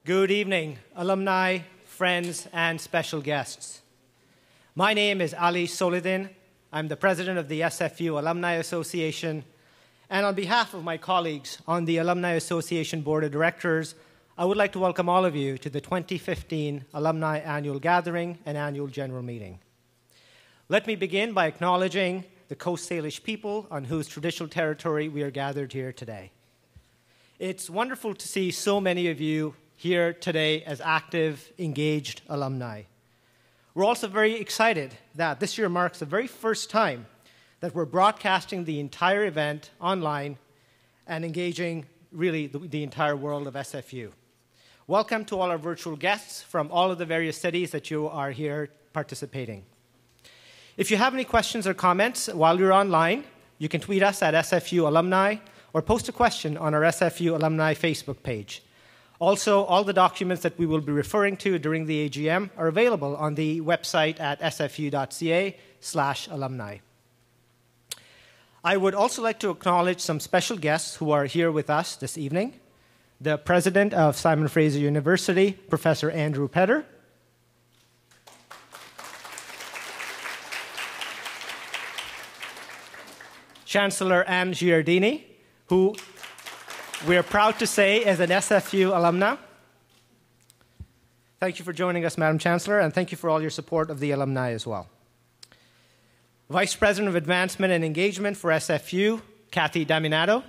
Good evening, alumni, friends, and special guests. My name is Ali Soledin. I'm the president of the SFU Alumni Association, and on behalf of my colleagues on the Alumni Association Board of Directors, I would like to welcome all of you to the 2015 Alumni Annual Gathering and Annual General Meeting. Let me begin by acknowledging the Coast Salish people on whose traditional territory we are gathered here today. It's wonderful to see so many of you here today as active, engaged alumni. We're also very excited that this year marks the very first time that we're broadcasting the entire event online and engaging really the entire world of SFU. Welcome to all our virtual guests from all of the various cities that you are here participating. If you have any questions or comments while you're online, you can tweet us at SFU Alumni or post a question on our SFU Alumni Facebook page. Also, all the documents that we will be referring to during the AGM are available on the website at sfu.ca/alumni. I would also like to acknowledge some special guests who are here with us this evening. The President of Simon Fraser University, Professor Andrew Petter. Chancellor Anne Giardini, who we are proud to say is an SFU alumna. Thank you for joining us, Madam Chancellor, and thank you for all your support of the alumni as well. Vice President of Advancement and Engagement for SFU, Kathy Daminato.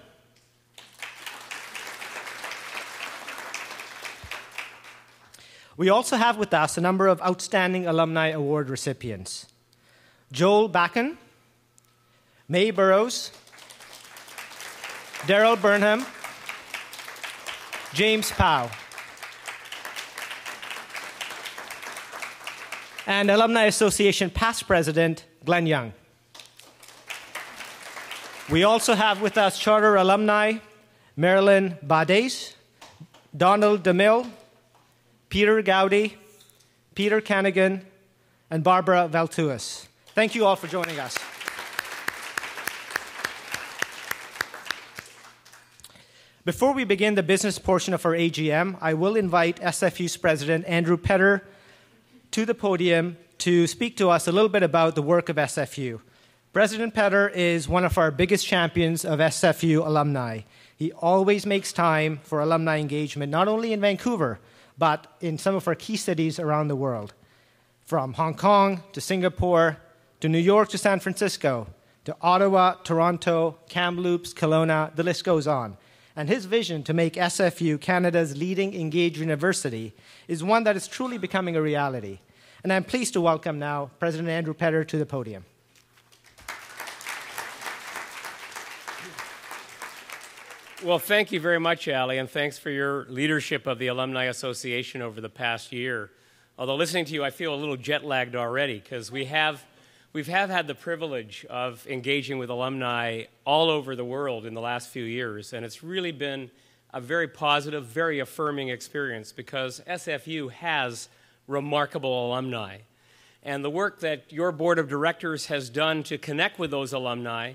We also have with us a number of Outstanding Alumni Award recipients. Joel Bakan, May Burrows, Daryl Burnham, James Powell, and Alumni Association past president, Glenn Young. We also have with us charter alumni, Marilyn Bades, Donald DeMille, Peter Gowdy, Peter Canagan, and Barbara Valtuas. Thank you all for joining us. Before we begin the business portion of our AGM, I will invite SFU's President Andrew Petter to the podium to speak to us a little bit about the work of SFU. President Petter is one of our biggest champions of SFU alumni. He always makes time for alumni engagement, not only in Vancouver, but in some of our key cities around the world. From Hong Kong to Singapore, to New York to San Francisco, to Ottawa, Toronto, Kamloops, Kelowna, the list goes on. And his vision to make SFU Canada's leading engaged university is one that is truly becoming a reality. And I'm pleased to welcome now President Andrew Petter to the podium. Well, thank you very much, Ali, and thanks for your leadership of the Alumni Association over the past year. Although listening to you, I feel a little jet-lagged already, because we have had the privilege of engaging with alumni all over the world in the last few years, and it's really been a very positive, very affirming experience because SFU has remarkable alumni. And the work that your board of directors has done to connect with those alumni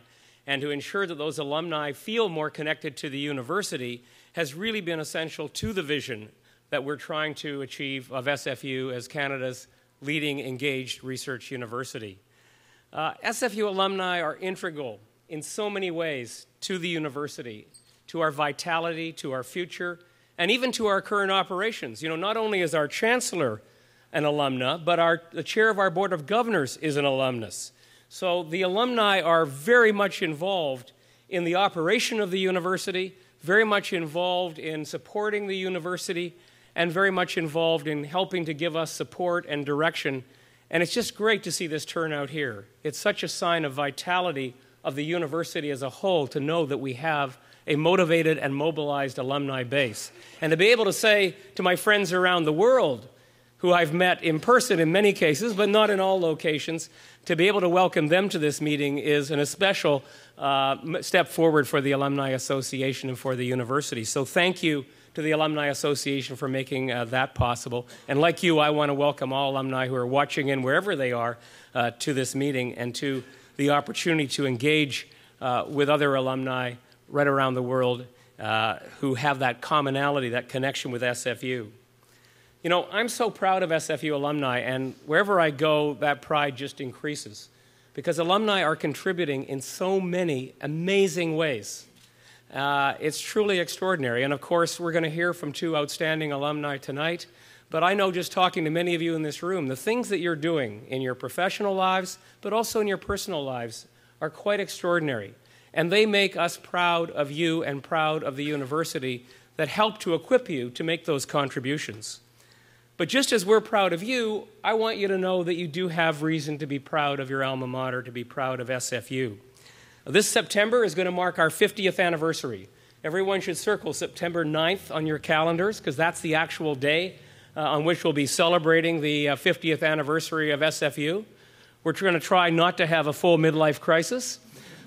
and to ensure that those alumni feel more connected to the university has really been essential to the vision that we're trying to achieve of SFU as Canada's leading engaged research university. SFU alumni are integral in so many ways to the university, to our vitality, to our future, and even to our current operations. You know, not only is our chancellor an alumna, but the chair of our board of governors is an alumnus. So the alumni are very much involved in the operation of the university, very much involved in supporting the university, and very much involved in helping to give us support and direction. And it's just great to see this turnout here. It's such a sign of vitality of the university as a whole to know that we have a motivated and mobilized alumni base. And to be able to say to my friends around the world, who I've met in person in many cases, but not in all locations, to be able to welcome them to this meeting is an especial step forward for the Alumni Association and for the university. So thank you to the Alumni Association for making that possible. And like you, I want to welcome all alumni who are watching in wherever they are to this meeting and to the opportunity to engage with other alumni right around the world who have that commonality, that connection with SFU. You know, I'm so proud of SFU alumni, and wherever I go, that pride just increases, because alumni are contributing in so many amazing ways. It's truly extraordinary, and of course, we're going to hear from two outstanding alumni tonight, but I know just talking to many of you in this room, the things that you're doing in your professional lives, but also in your personal lives, are quite extraordinary, and they make us proud of you and proud of the university that helped to equip you to make those contributions. But just as we're proud of you, I want you to know that you do have reason to be proud of your alma mater, to be proud of SFU. This September is going to mark our 50th anniversary. Everyone should circle September 9th on your calendars, because that's the actual day on which we'll be celebrating the 50th anniversary of SFU. We're going to try not to have a full midlife crisis,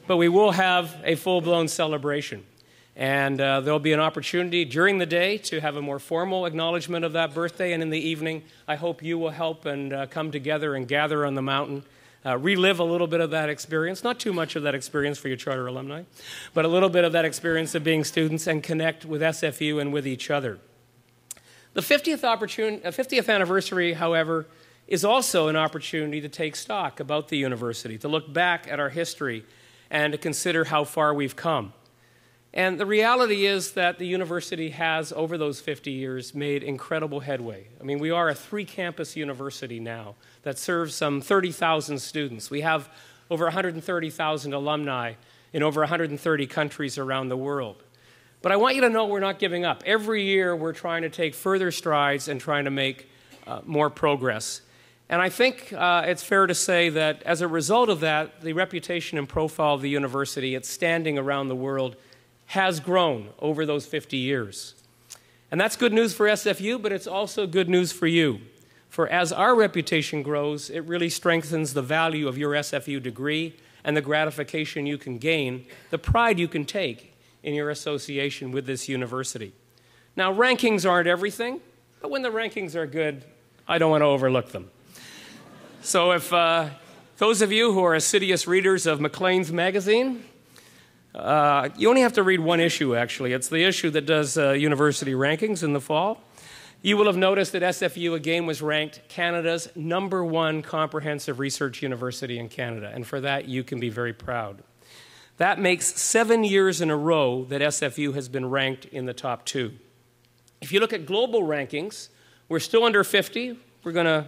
but we will have a full-blown celebration. And there'll be an opportunity during the day to have a more formal acknowledgement of that birthday, and in the evening, I hope you will help and come together and gather on the mountain, relive a little bit of that experience, not too much of that experience for your charter alumni, but a little bit of that experience of being students, and connect with SFU and with each other. The 50th anniversary, however, is also an opportunity to take stock about the university, to look back at our history and to consider how far we've come. And the reality is that the university has, over those 50 years, made incredible headway. I mean, we are a 3-campus university now that serves some 30,000 students. We have over 130,000 alumni in over 130 countries around the world. But I want you to know we're not giving up. Every year, we're trying to take further strides and trying to make more progress. And I think it's fair to say that as a result of that, the reputation and profile of the university, its standing around the world, has grown over those 50 years. And that's good news for SFU, but it's also good news for you. For as our reputation grows, it really strengthens the value of your SFU degree and the gratification you can gain, the pride you can take in your association with this university. Now, rankings aren't everything, but when the rankings are good, I don't want to overlook them. So if those of you who are assiduous readers of Maclean's magazine, you only have to read one issue, actually. It's the issue that does university rankings in the fall. You will have noticed that SFU again was ranked Canada's #1 comprehensive research university in Canada, and for that you can be very proud. That makes 7 years in a row that SFU has been ranked in the top 2. If you look at global rankings, we're still under 50. We're going to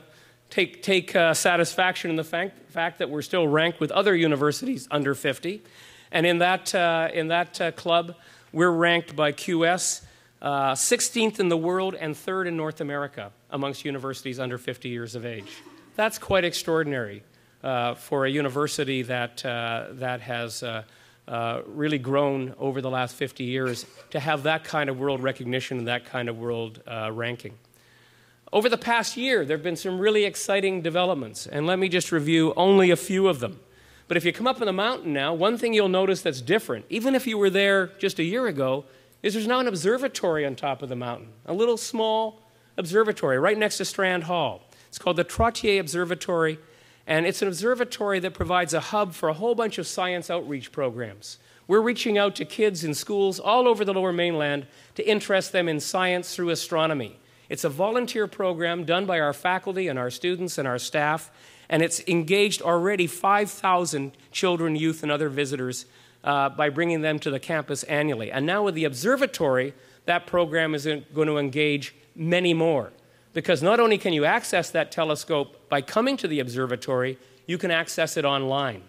take satisfaction in the fact that we're still ranked with other universities under 50. And in that club, we're ranked by QS 16th in the world and 3rd in North America amongst universities under 50 years of age. That's quite extraordinary for a university that has really grown over the last 50 years to have that kind of world recognition and that kind of world ranking. Over the past year, there have been some really exciting developments, and let me just review only a few of them. But if you come up on the mountain now, one thing you'll notice that's different, even if you were there just a year ago, is there's now an observatory on top of the mountain, a little small observatory right next to Strand Hall. It's called the Trottier Observatory, and it's an observatory that provides a hub for a whole bunch of science outreach programs. We're reaching out to kids in schools all over the Lower Mainland to interest them in science through astronomy. It's a volunteer program done by our faculty and our students and our staff, and it's engaged already 5,000 children, youth, and other visitors by bringing them to the campus annually. And now with the observatory, that program is going to engage many more, because not only can you access that telescope by coming to the observatory, you can access it online.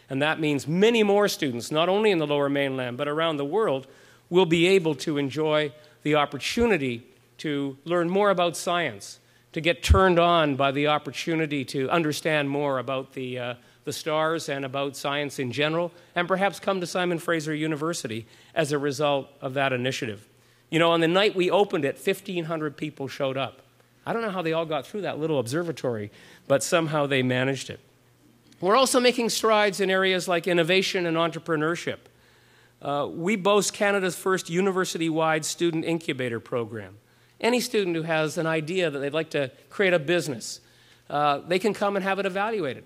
And that means many more students, not only in the Lower Mainland, but around the world, will be able to enjoy the opportunity to learn more about science, to get turned on by the opportunity to understand more about the stars and about science in general, and perhaps come to Simon Fraser University as a result of that initiative. You know, on the night we opened it, 1,500 people showed up. I don't know how they all got through that little observatory, but somehow they managed it. We're also making strides in areas like innovation and entrepreneurship. We boast Canada's first university-wide student incubator program. Any student who has an idea that they'd like to create a business, they can come and have it evaluated.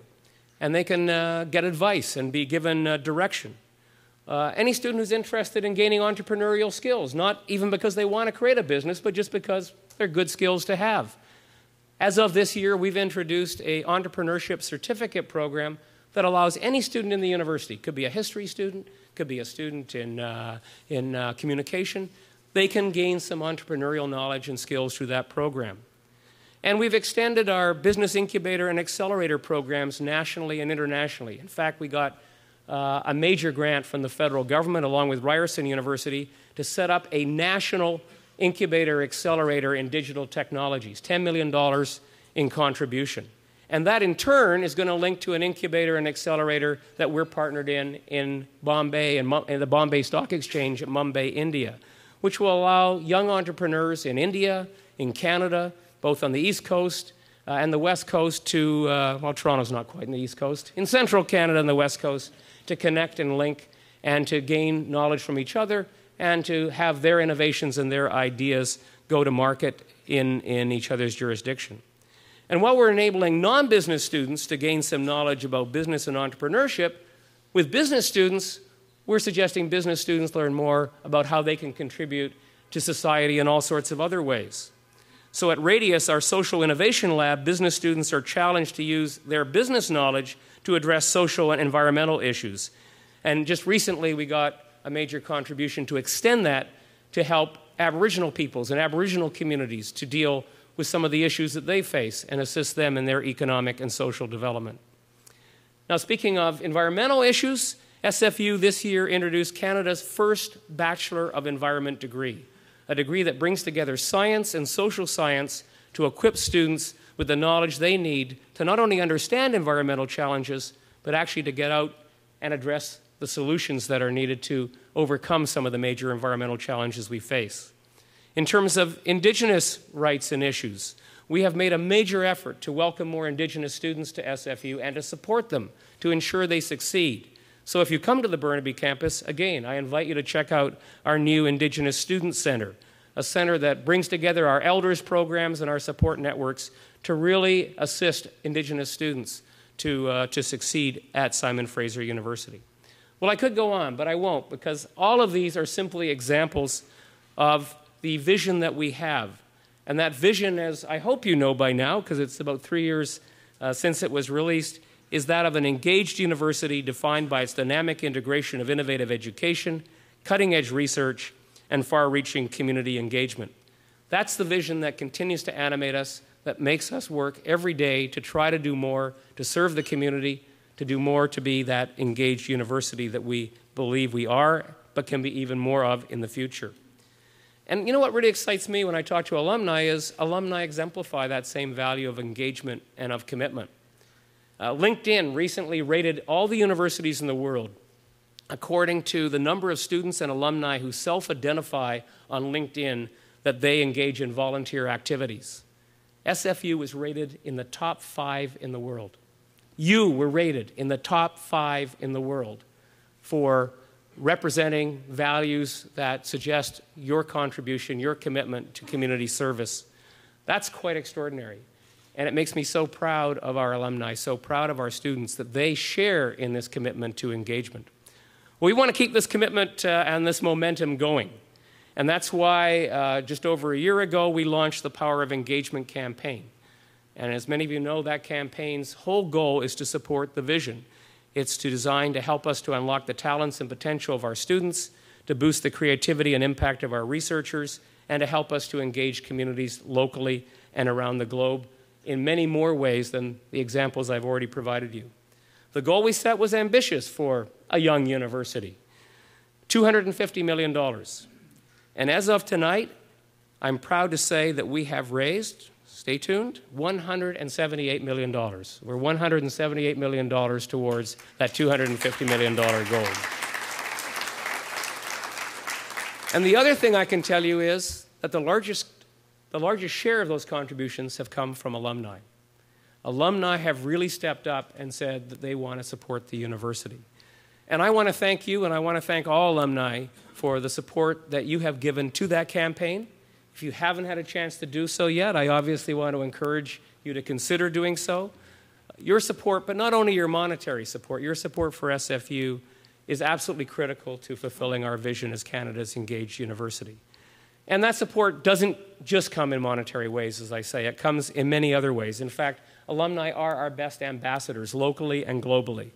And they can get advice and be given direction. Any student who's interested in gaining entrepreneurial skills, not even because they want to create a business, but just because they're good skills to have. As of this year, we've introduced an entrepreneurship certificate program that allows any student in the university, could be a history student, could be a student in communication, they can gain some entrepreneurial knowledge and skills through that program. And we've extended our business incubator and accelerator programs nationally and internationally. In fact, we got a major grant from the federal government along with Ryerson University to set up a national incubator accelerator in digital technologies, $10 million in contribution. And that in turn is going to link to an incubator and accelerator that we're partnered in Bombay and the Bombay Stock Exchange at Mumbai, India, which will allow young entrepreneurs in India, in Canada, both on the East Coast and the West Coast to, well, Toronto's not quite in the East Coast, in central Canada and the West Coast, to connect and link and to gain knowledge from each other and to have their innovations and their ideas go to market in each other's jurisdiction. And while we're enabling non-business students to gain some knowledge about business and entrepreneurship, with business students, we're suggesting business students learn more about how they can contribute to society in all sorts of other ways. So at Radius, our social innovation lab, business students are challenged to use their business knowledge to address social and environmental issues. And just recently, we got a major contribution to extend that to help Aboriginal peoples and Aboriginal communities to deal with some of the issues that they face and assist them in their economic and social development. Now, speaking of environmental issues, SFU this year introduced Canada's first Bachelor of Environment degree, a degree that brings together science and social science to equip students with the knowledge they need to not only understand environmental challenges, but actually to get out and address the solutions that are needed to overcome some of the major environmental challenges we face. In terms of Indigenous rights and issues, we have made a major effort to welcome more Indigenous students to SFU and to support them to ensure they succeed. So if you come to the Burnaby campus, again, I invite you to check out our new Indigenous Student Center, a center that brings together our elders programs and our support networks to really assist Indigenous students to succeed at Simon Fraser University. Well, I could go on, but I won't, because all of these are simply examples of the vision that we have. And that vision, as I hope you know by now, because it's about 3 years since it was released, is that of an engaged university defined by its dynamic integration of innovative education, cutting-edge research, and far-reaching community engagement. That's the vision that continues to animate us, that makes us work every day to try to do more, to serve the community, to do more to be that engaged university that we believe we are, but can be even more of in the future. And you know what really excites me when I talk to alumni is alumni exemplify that same value of engagement and of commitment. LinkedIn recently rated all the universities in the world according to the number of students and alumni who self-identify on LinkedIn that they engage in volunteer activities. SFU was rated in the top 5 in the world. You were rated in the top 5 in the world for representing values that suggest your contribution, your commitment to community service. That's quite extraordinary. And it makes me so proud of our alumni, so proud of our students that they share in this commitment to engagement. Well, we want to keep this commitment and this momentum going. And that's why just over a year ago, we launched the Power of Engagement campaign. And as many of you know, that campaign's whole goal is to support the vision. It's designed to help us to unlock the talents and potential of our students, to boost the creativity and impact of our researchers, and to help us to engage communities locally and around the globe in many more ways than the examples I've already provided you. The goal we set was ambitious for a young university, $250 million. And as of tonight, I'm proud to say that we have raised, stay tuned, $178 million. We're $178 million towards that $250 million goal. And the other thing I can tell you is that the largest share of those contributions have come from alumni. Alumni have really stepped up and said that they want to support the university. And I want to thank you, and I want to thank all alumni for the support that you have given to that campaign. If you haven't had a chance to do so yet, I obviously want to encourage you to consider doing so. Your support, but not only your monetary support, your support for SFU is absolutely critical to fulfilling our vision as Canada's engaged university. And that support doesn't just come in monetary ways, as I say. It comes in many other ways. In fact, alumni are our best ambassadors, locally and globally.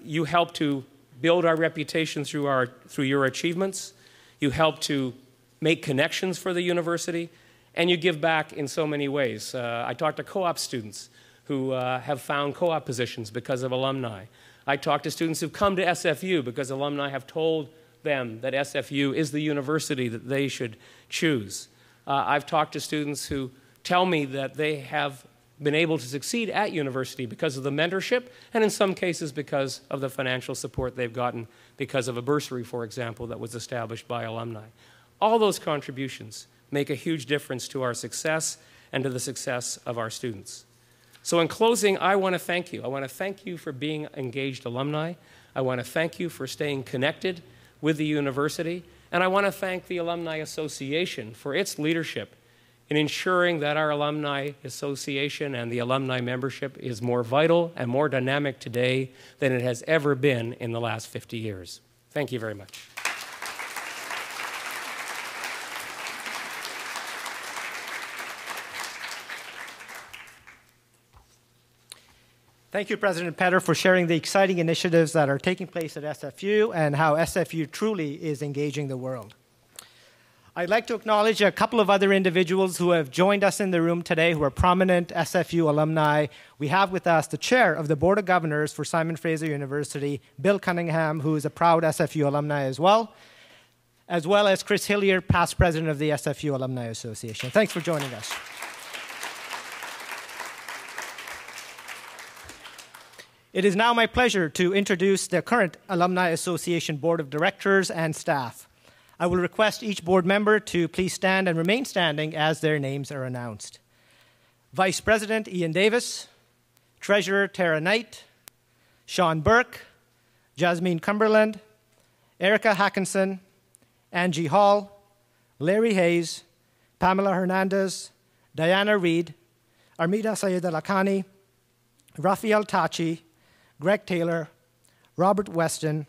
You help to build our reputation through your achievements. You help to make connections for the university. And you give back in so many ways. I talk to co-op students who have found co-op positions because of alumni. I talk to students who've come to SFU because alumni have told them that SFU is the university that they should choose. I've talked to students who tell me that they have been able to succeed at university because of the mentorship, and in some cases because of the financial support they've gotten because of a bursary, for example, that was established by alumni. All those contributions make a huge difference to our success and to the success of our students. So in closing, I want to thank you. I want to thank you for being engaged alumni. I want to thank you for staying connected with the university. And I want to thank the Alumni Association for its leadership in ensuring that our Alumni Association and the alumni membership is more vital and more dynamic today than it has ever been in the last 50 years. Thank you very much. Thank you, President Petter, for sharing the exciting initiatives that are taking place at SFU and how SFU truly is engaging the world. I'd like to acknowledge a couple of other individuals who have joined us in the room today who are prominent SFU alumni. We have with us the chair of the Board of Governors for Simon Fraser University, Bill Cunningham, who is a proud SFU alumni as well as Chris Hilliard, past president of the SFU Alumni Association. Thanks for joining us. It is now my pleasure to introduce the current Alumni Association Board of Directors and staff. I will request each board member to please stand and remain standing as their names are announced. Vice President Ian Davis, Treasurer Tara Knight, Sean Burke, Jasmine Cumberland, Erica Hackinson, Angie Hall, Larry Hayes, Pamela Hernandez, Diana Reed, Armida Sayed Al-Akani, Rafael Tachi, Greg Taylor, Robert Weston,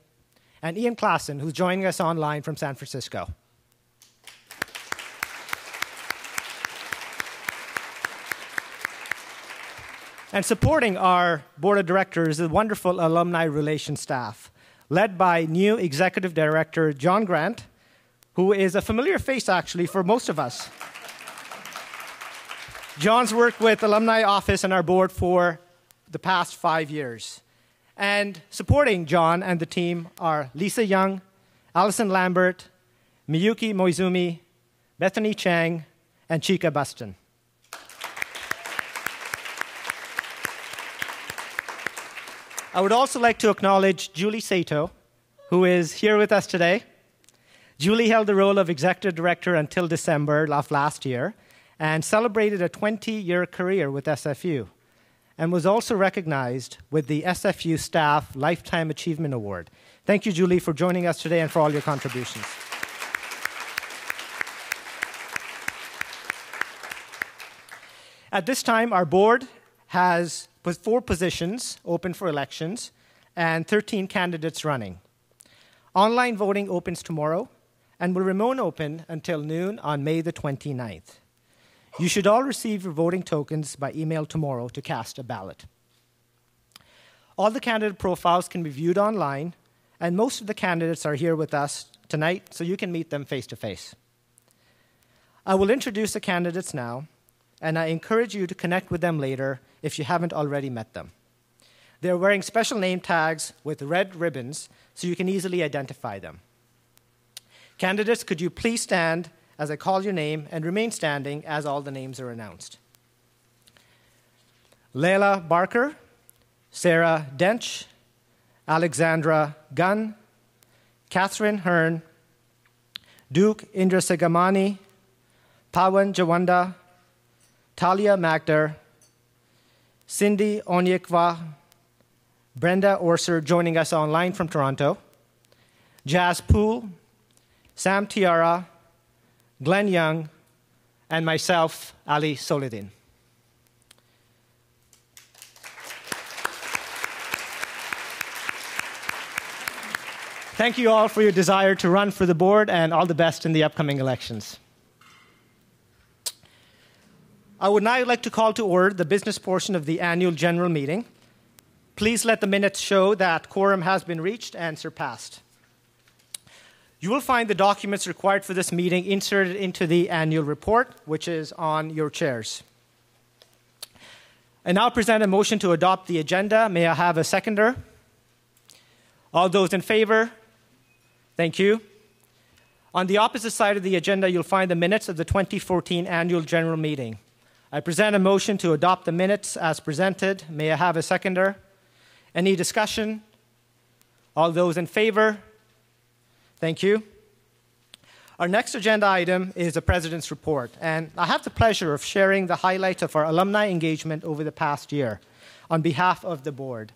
and Ian Klassen, who's joining us online from San Francisco. And supporting our board of directors is the wonderful alumni relations staff, led by new executive director John Grant, who is a familiar face, actually, for most of us. John's worked with Alumni Office and our board for the past 5 years. And supporting John and the team are Lisa Young, Allison Lambert, Miyuki Moizumi, Bethany Chang, and Chika Buston. I would also like to acknowledge Julie Sato, who is here with us today. Julie held the role of executive director until December of last year and celebrated a 20-year career with SFU, and was also recognized with the SFU Staff Lifetime Achievement Award. Thank you, Julie, for joining us today and for all your contributions. At this time, our board has 4 positions open for elections and 13 candidates running. Online voting opens tomorrow and will remain open until noon on May the 29th. You should all receive your voting tokens by email tomorrow to cast a ballot. All the candidate profiles can be viewed online, and most of the candidates are here with us tonight, so you can meet them face to face. I will introduce the candidates now, and I encourage you to connect with them later if you haven't already met them. They're wearing special name tags with red ribbons, so you can easily identify them. Candidates, could you please stand as I call your name and remain standing as all the names are announced. Leila Barker, Sarah Dench, Alexandra Gunn, Catherine Hearn, Duke Indrasagamani, Pawan Jawanda, Talia Magdar, Cindy Onyekwa, Brenda Orser joining us online from Toronto, Jazz Poole, Sam Tiara, Glenn Young, and myself, Ali Soledin. Thank you all for your desire to run for the board, and all the best in the upcoming elections. I would now like to call to order the business portion of the annual general meeting. Please let the minutes show that quorum has been reached and surpassed. You will find the documents required for this meeting inserted into the annual report, which is on your chairs. I now present a motion to adopt the agenda. May I have a seconder? All those in favor? Thank you. On the opposite side of the agenda, you'll find the minutes of the 2014 annual general meeting. I present a motion to adopt the minutes as presented. May I have a seconder? Any discussion? All those in favor? Thank you. Our next agenda item is the President's Report, and I have the pleasure of sharing the highlights of our alumni engagement over the past year on behalf of the board.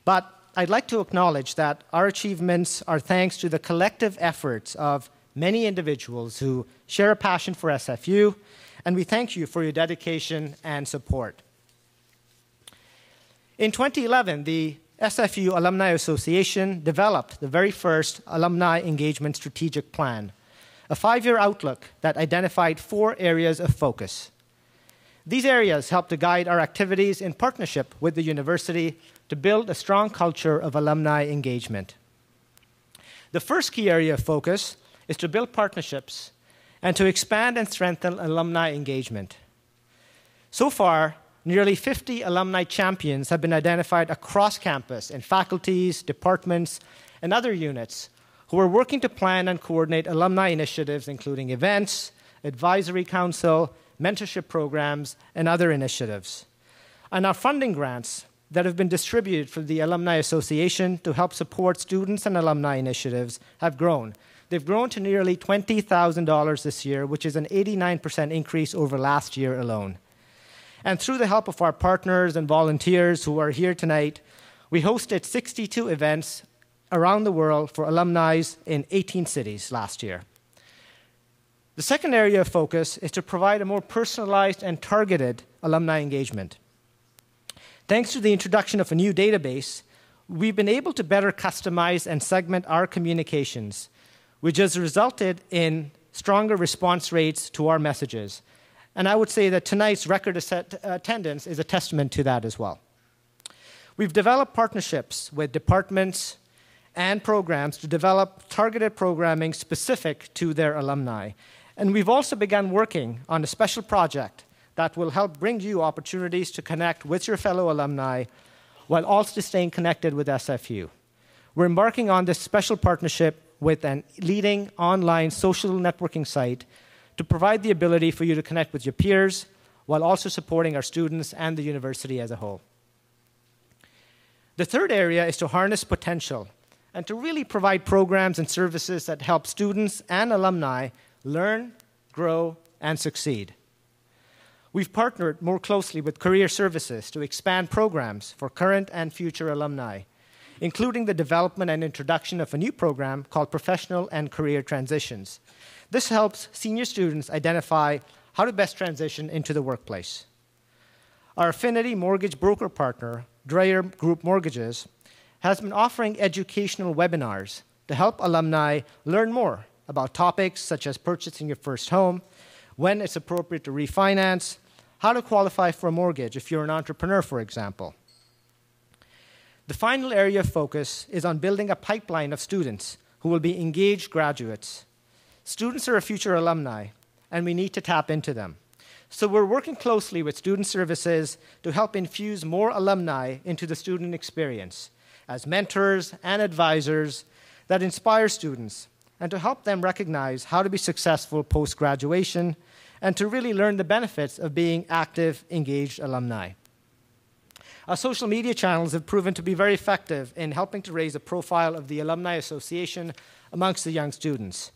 But I'd like to acknowledge that our achievements are thanks to the collective efforts of many individuals who share a passion for SFU, and we thank you for your dedication and support. In 2011, the SFU Alumni Association developed the very first Alumni Engagement Strategic Plan, a 5-year outlook that identified 4 areas of focus. These areas helped to guide our activities in partnership with the university to build a strong culture of alumni engagement. The first key area of focus is to build partnerships and to expand and strengthen alumni engagement. So far, nearly 50 alumni champions have been identified across campus in faculties, departments, and other units who are working to plan and coordinate alumni initiatives, including events, advisory council, mentorship programs, and other initiatives. And our funding grants that have been distributed for the Alumni Association to help support students and alumni initiatives have grown. They've grown to nearly $20,000 this year, which is an 89% increase over last year alone. And through the help of our partners and volunteers who are here tonight, we hosted 62 events around the world for alumni in 18 cities last year. The second area of focus is to provide a more personalized and targeted alumni engagement. Thanks to the introduction of a new database, we've been able to better customize and segment our communications, which has resulted in stronger response rates to our messages. And I would say that tonight's record attendance is a testament to that as well. We've developed partnerships with departments and programs to develop targeted programming specific to their alumni. And we've also begun working on a special project that will help bring you opportunities to connect with your fellow alumni while also staying connected with SFU. We're embarking on this special partnership with a leading online social networking site to provide the ability for you to connect with your peers while also supporting our students and the university as a whole. The third area is to harness potential and to really provide programs and services that help students and alumni learn, grow, and succeed. We've partnered more closely with career services to expand programs for current and future alumni, including the development and introduction of a new program called Professional and Career Transitions. This helps senior students identify how to best transition into the workplace. Our affinity mortgage broker partner, Dreyer Group Mortgages, has been offering educational webinars to help alumni learn more about topics such as purchasing your first home, when it's appropriate to refinance, how to qualify for a mortgage if you're an entrepreneur, for example. The final area of focus is on building a pipeline of students who will be engaged graduates. Students are a future alumni, and we need to tap into them. So we're working closely with student services to help infuse more alumni into the student experience as mentors and advisors that inspire students and to help them recognize how to be successful post-graduation and to really learn the benefits of being active, engaged alumni. Our social media channels have proven to be very effective in helping to raise the profile of the Alumni Association amongst the young students.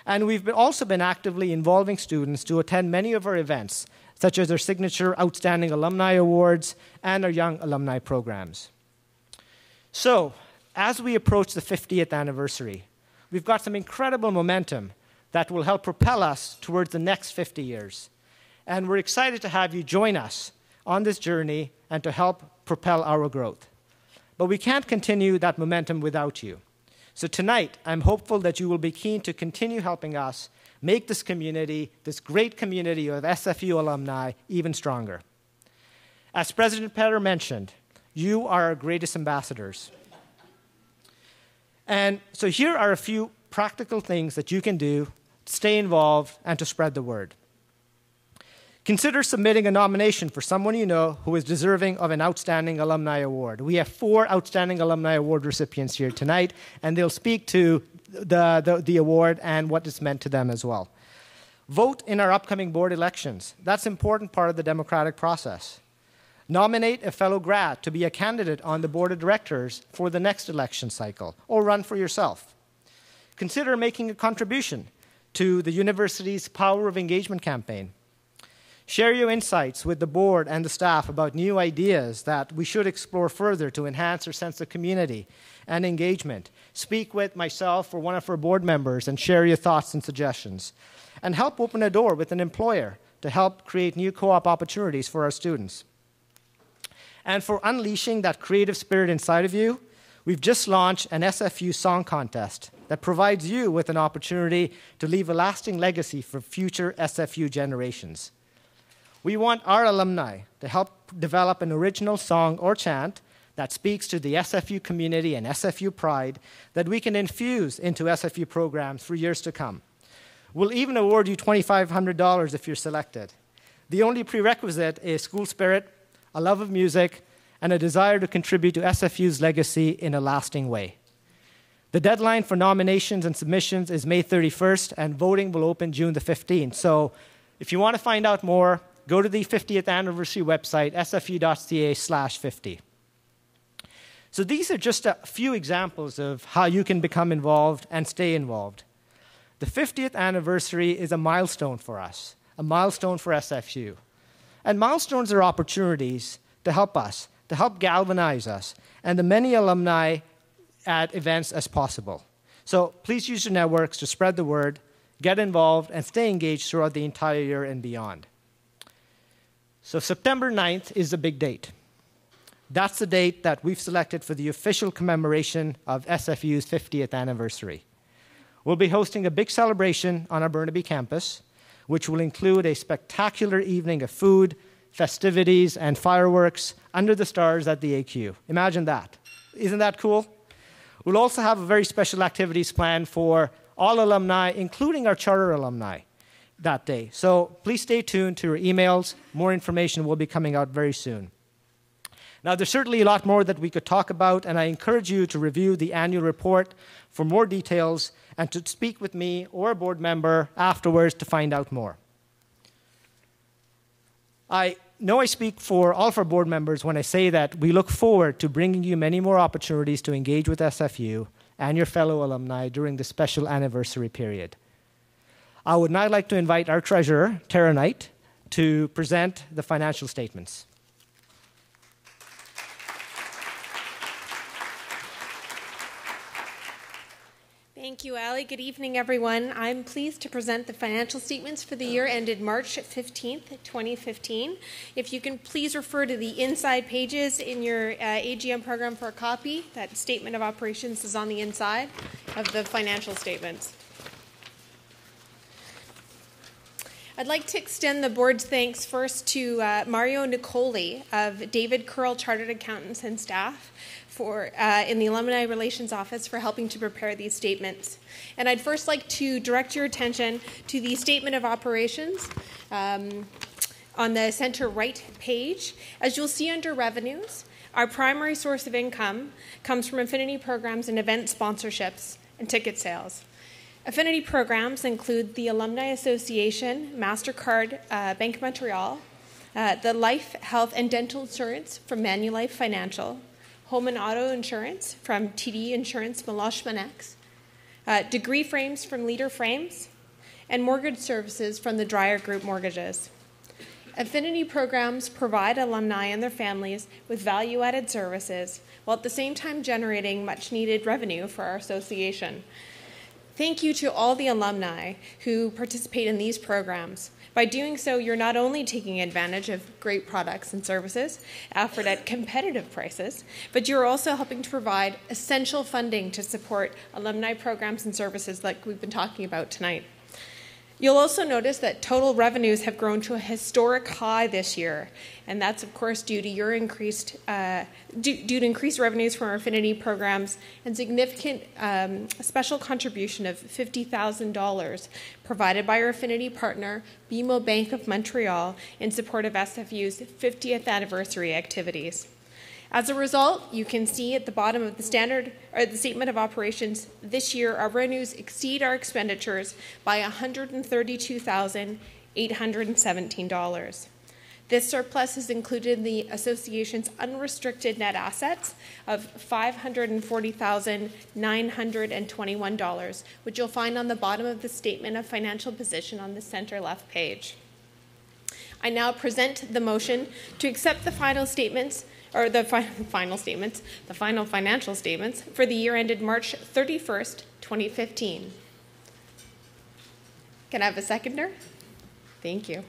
And we've also been actively involving students to attend many of our events, such as our signature Outstanding Alumni Awards and our Young Alumni programs. So, as we approach the 50th anniversary, we've got some incredible momentum that will help propel us towards the next 50 years. And we're excited to have you join us on this journey and to help propel our growth. But we can't continue that momentum without you. So tonight, I'm hopeful that you will be keen to continue helping us make this community, this great community of SFU alumni, even stronger. As President Petter mentioned, you are our greatest ambassadors. And so here are a few practical things that you can do to stay involved and to spread the word. Consider submitting a nomination for someone you know who is deserving of an Outstanding Alumni Award. We have 4 Outstanding Alumni Award recipients here tonight, and they'll speak to the award and what it's meant to them as well. Vote in our upcoming board elections. That's an important part of the democratic process. Nominate a fellow grad to be a candidate on the board of directors for the next election cycle, or run for yourself. Consider making a contribution to the university's Power of Engagement campaign. Share your insights with the board and the staff about new ideas that we should explore further to enhance our sense of community and engagement. Speak with myself or one of our board members and share your thoughts and suggestions. And help open a door with an employer to help create new co-op opportunities for our students. And for unleashing that creative spirit inside of you, we've just launched an SFU song contest that provides you with an opportunity to leave a lasting legacy for future SFU generations. We want our alumni to help develop an original song or chant that speaks to the SFU community and SFU pride that we can infuse into SFU programs for years to come. We'll even award you $2,500 if you're selected. The only prerequisite is school spirit, a love of music, and a desire to contribute to SFU's legacy in a lasting way. The deadline for nominations and submissions is May 31st, and voting will open June the 15th. So if you want to find out more, go to the 50th anniversary website, sfu.ca/50. So these are just a few examples of how you can become involved and stay involved. The 50th anniversary is a milestone for us, a milestone for SFU. And milestones are opportunities to help us, to help galvanize us, and the many alumni at events as possible. So please use your networks to spread the word, get involved, and stay engaged throughout the entire year and beyond. So September 9th is a big date. That's the date that we've selected for the official commemoration of SFU's 50th anniversary. We'll be hosting a big celebration on our Burnaby campus, which will include a spectacular evening of food, festivities, and fireworks under the stars at the AQ. Imagine that. Isn't that cool? We'll also have a very special activities planned for all alumni, including our charter alumni, that day. So please stay tuned to your emails. More information will be coming out very soon. Now, there's certainly a lot more that we could talk about, and I encourage you to review the annual report for more details and to speak with me or a board member afterwards to find out more. I know I speak for all of our board members when I say that we look forward to bringing you many more opportunities to engage with SFU and your fellow alumni during this special anniversary period. I would now like to invite our treasurer, Tara Knight, to present the financial statements. Thank you, Ali. Good evening, everyone. I'm pleased to present the financial statements for the year ended March 15th, 2015. If you can please refer to the inside pages in your AGM program for a copy. That statement of operations is on the inside of the financial statements. I'd like to extend the board's thanks first to Mario Nicoli of David Curl Chartered Accountants and staff in the Alumni Relations Office for helping to prepare these statements. And I'd first like to direct your attention to the Statement of Operations on the center right page. As you'll see under revenues, our primary source of income comes from affinity programs and event sponsorships and ticket sales. Affinity programs include the Alumni Association, MasterCard, Bank of Montreal, the life, health, and dental insurance from Manulife Financial, home and auto insurance from TD Insurance Meloche Manex, degree frames from Leader Frames, and mortgage services from the Dreyer Group Mortgages. Affinity programs provide alumni and their families with value-added services, while at the same time generating much-needed revenue for our association. Thank you to all the alumni who participate in these programs. By doing so, you're not only taking advantage of great products and services offered at competitive prices, but you're also helping to provide essential funding to support alumni programs and services like we've been talking about tonight. You'll also notice that total revenues have grown to a historic high this year, and that's of course due to your increased revenues from our affinity programs and significant special contribution of $50,000 provided by our affinity partner, BMO Bank of Montreal, in support of SFU's 50th anniversary activities. As a result, you can see at the bottom of the statement of operations this year, our revenues exceed our expenditures by $132,817. This surplus is included in the association's unrestricted net assets of $540,921, which you'll find on the bottom of the statement of financial position on the center left page. I now present the motion to accept the final financial statements for the year ended March 31st, 2015. Can I have a seconder? Thank you.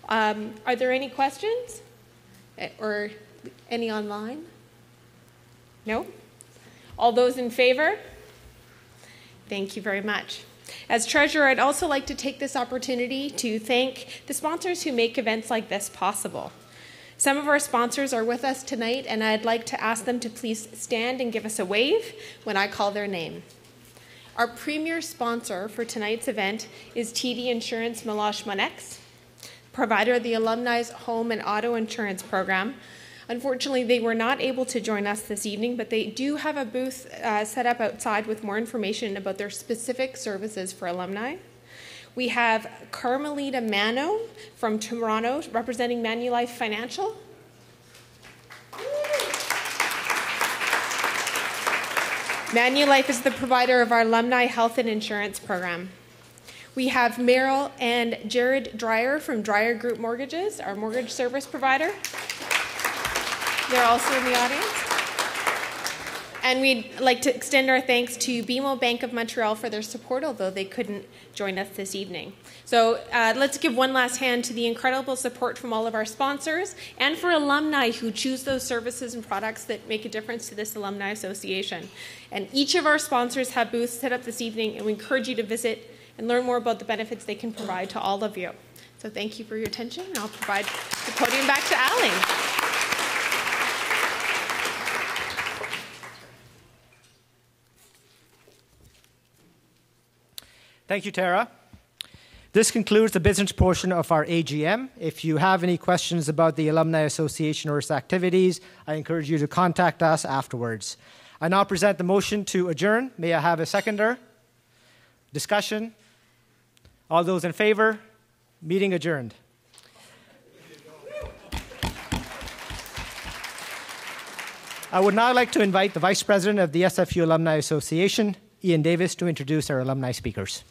Are there any questions or any online? No? All those in favor? Thank you very much. As treasurer, I'd also like to take this opportunity to thank the sponsors who make events like this possible. Some of our sponsors are with us tonight, and I'd like to ask them to please stand and give us a wave when I call their name. Our premier sponsor for tonight's event is TD Insurance Meloche Monex, provider of the Alumni's Home and Auto Insurance Program. Unfortunately, they were not able to join us this evening, but they do have a booth set up outside with more information about their specific services for alumni. We have Carmelita Mano from Toronto, representing Manulife Financial. Manulife is the provider of our alumni health and insurance program. We have Meryl and Jared Dreyer from Dreyer Group Mortgages, our mortgage service provider. They're also in the audience. And we'd like to extend our thanks to BMO Bank of Montreal for their support, although they couldn't join us this evening. So let's give one last hand to the incredible support from all of our sponsors and for alumni who choose those services and products that make a difference to this Alumni Association. And each of our sponsors have booths set up this evening, and we encourage you to visit and learn more about the benefits they can provide to all of you. So thank you for your attention, and I'll provide the podium back to Ali. Thank you, Tara. This concludes the business portion of our AGM. If you have any questions about the Alumni Association or its activities, I encourage you to contact us afterwards. I now present the motion to adjourn. May I have a seconder? Discussion? All those in favor? Meeting adjourned. I would now like to invite the Vice President of the SFU Alumni Association, Ian Davis, to introduce our alumni speakers.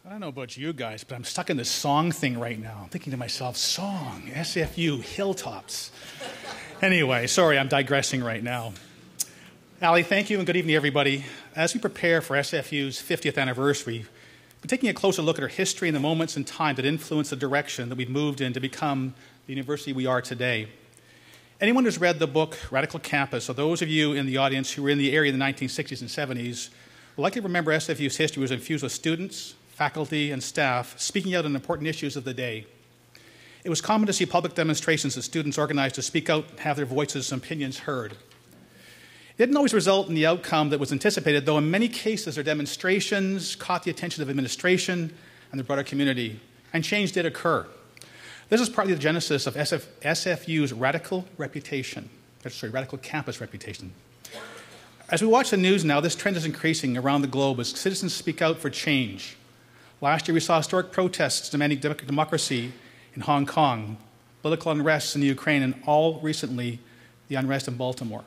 I don't know about you guys, but I'm stuck in this song thing right now. I'm thinking to myself, song, SFU, hilltops. Anyway, sorry, I'm digressing right now. Ali, thank you, and good evening, everybody. As we prepare for SFU's 50th anniversary, we're taking a closer look at our history and the moments in time that influenced the direction that we've moved in to become the university we are today. Anyone who's read the book Radical Campus, or those of you in the audience who were in the area in the 1960s and 70s, will likely remember SFU's history was infused with students, faculty, and staff speaking out on important issues of the day. It was common to see public demonstrations that students organized to speak out and have their voices and opinions heard. It didn't always result in the outcome that was anticipated, though in many cases their demonstrations caught the attention of administration and the broader community, and change did occur. This is partly the genesis of SFU's radical campus reputation. As we watch the news now, this trend is increasing around the globe as citizens speak out for change. Last year we saw historic protests demanding democracy in Hong Kong, political unrest in the Ukraine, and all recently, the unrest in Baltimore.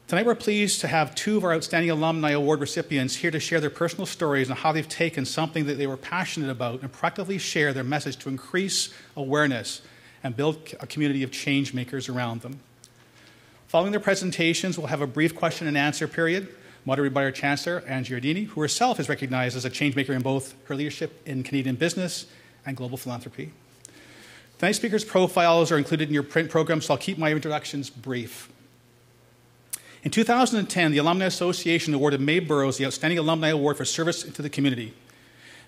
Tonight we're pleased to have two of our Outstanding Alumni Award recipients here to share their personal stories on how they've taken something that they were passionate about and practically share their message to increase awareness and build a community of change makers around them. Following their presentations, we'll have a brief question and answer period, moderated by our Chancellor, Anne Giardini, who herself is recognized as a change maker in both her leadership in Canadian business and global philanthropy. Tonight's speakers' profiles are included in your print program, so I'll keep my introductions brief. In 2010, the Alumni Association awarded May Burrows the Outstanding Alumni Award for service to the community.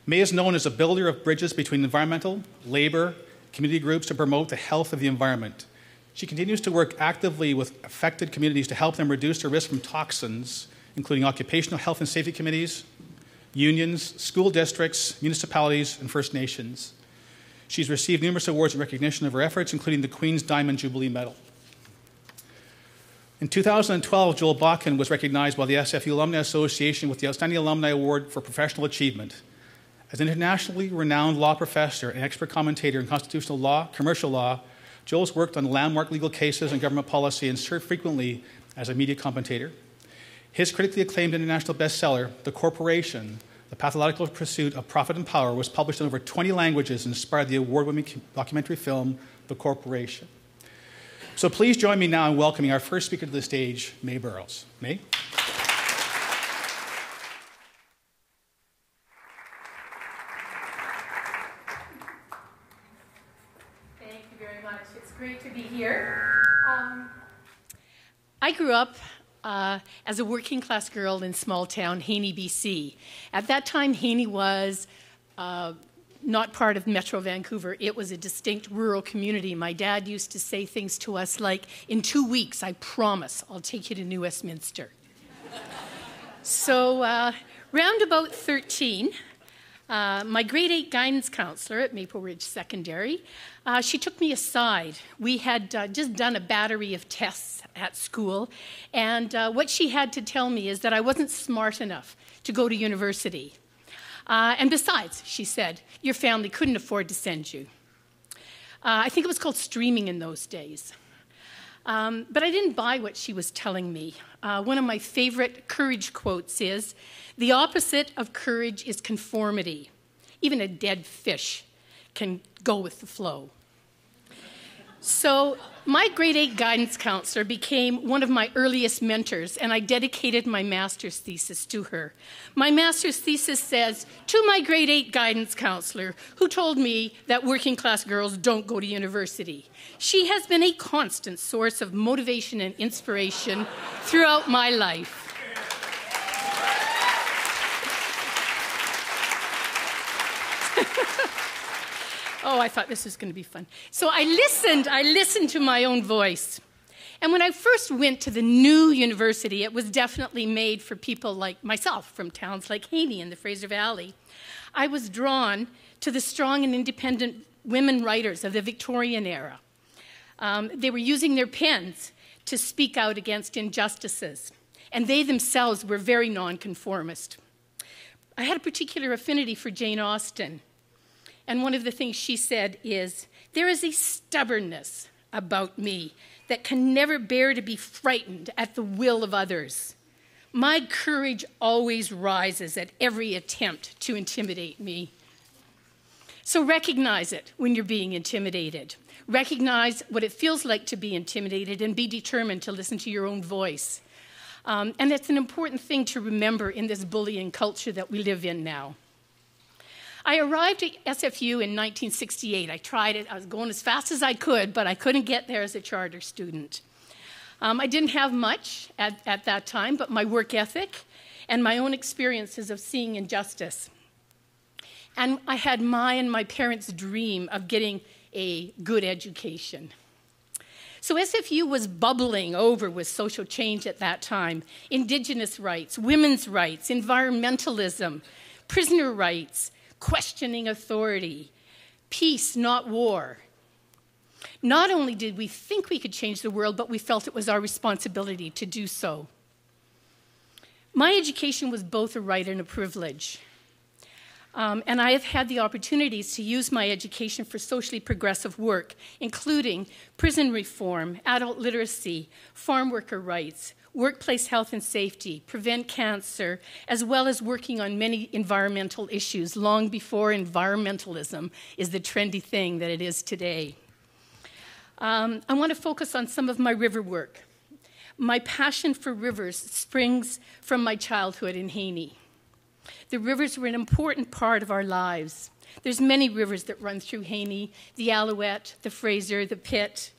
May is known as a builder of bridges between environmental, labor, community groups to promote the health of the environment. She continues to work actively with affected communities to help them reduce their risk from toxins, including occupational health and safety committees, unions, school districts, municipalities, and First Nations. She's received numerous awards in recognition of her efforts, including the Queen's Diamond Jubilee Medal. In 2012, Joel Bakan was recognized by the SFU Alumni Association with the Outstanding Alumni Award for Professional Achievement. As an internationally renowned law professor and expert commentator in constitutional law, commercial law, Joel's worked on landmark legal cases and government policy and served frequently as a media commentator. His critically acclaimed international bestseller, The Corporation, The Pathological Pursuit of Profit and Power, was published in over 20 languages and inspired the award-winning documentary film, The Corporation. So please join me now in welcoming our first speaker to the stage, May Burrows. May? Thank you very much. It's great to be here. I grew up as a working class girl in small town Haney, BC. At that time, Haney was not part of Metro Vancouver. It was a distinct rural community. My dad used to say things to us like, in 2 weeks, I promise, I'll take you to New Westminster. So round about 13, my grade 8 guidance counselor at Maple Ridge Secondary, she took me aside. We had just done a battery of tests at school, and what she had to tell me is that I wasn't smart enough to go to university. And besides, she said, your family couldn't afford to send you. I think it was called streaming in those days. But I didn't buy what she was telling me. One of my favorite courage quotes is, the opposite of courage is conformity. Even a dead fish can go with the flow. So my grade 8 guidance counselor became one of my earliest mentors, and I dedicated my master's thesis to her. My master's thesis says, to my grade 8 guidance counselor, who told me that working class girls don't go to university. She has been a constant source of motivation and inspiration throughout my life. Oh, I thought this was going to be fun. So I listened to my own voice. And when I first went to the new university, it was definitely made for people like myself from towns like Haney in the Fraser Valley. I was drawn to the strong and independent women writers of the Victorian era. They were using their pens to speak out against injustices, and they themselves were very nonconformist. I had a particular affinity for Jane Austen. And one of the things she said is, there is a stubbornness about me that can never bear to be frightened at the will of others. My courage always rises at every attempt to intimidate me. So recognize it when you're being intimidated. Recognize what it feels like to be intimidated and be determined to listen to your own voice. And it's an important thing to remember in this bullying culture that we live in now. I arrived at SFU in 1968. I tried it. I was going as fast as I could, but I couldn't get there as a charter student. I didn't have much at that time, but my work ethic and my own experiences of seeing injustice. And I had my and my parents' dream of getting a good education. So SFU was bubbling over with social change at that time. Indigenous rights, women's rights, environmentalism, prisoner rights, questioning authority, peace, not war. Not only did we think we could change the world, but we felt it was our responsibility to do so. My education was both a right and a privilege. And I have had the opportunities to use my education for socially progressive work, including prison reform, adult literacy, farm worker rights, workplace health and safety, prevent cancer, as well as working on many environmental issues long before environmentalism is the trendy thing that it is today. I want to focus on some of my river work. My passion for rivers springs from my childhood in Haney. The rivers were an important part of our lives. There's many rivers that run through Haney, the Alouette, the Fraser, the Pitt.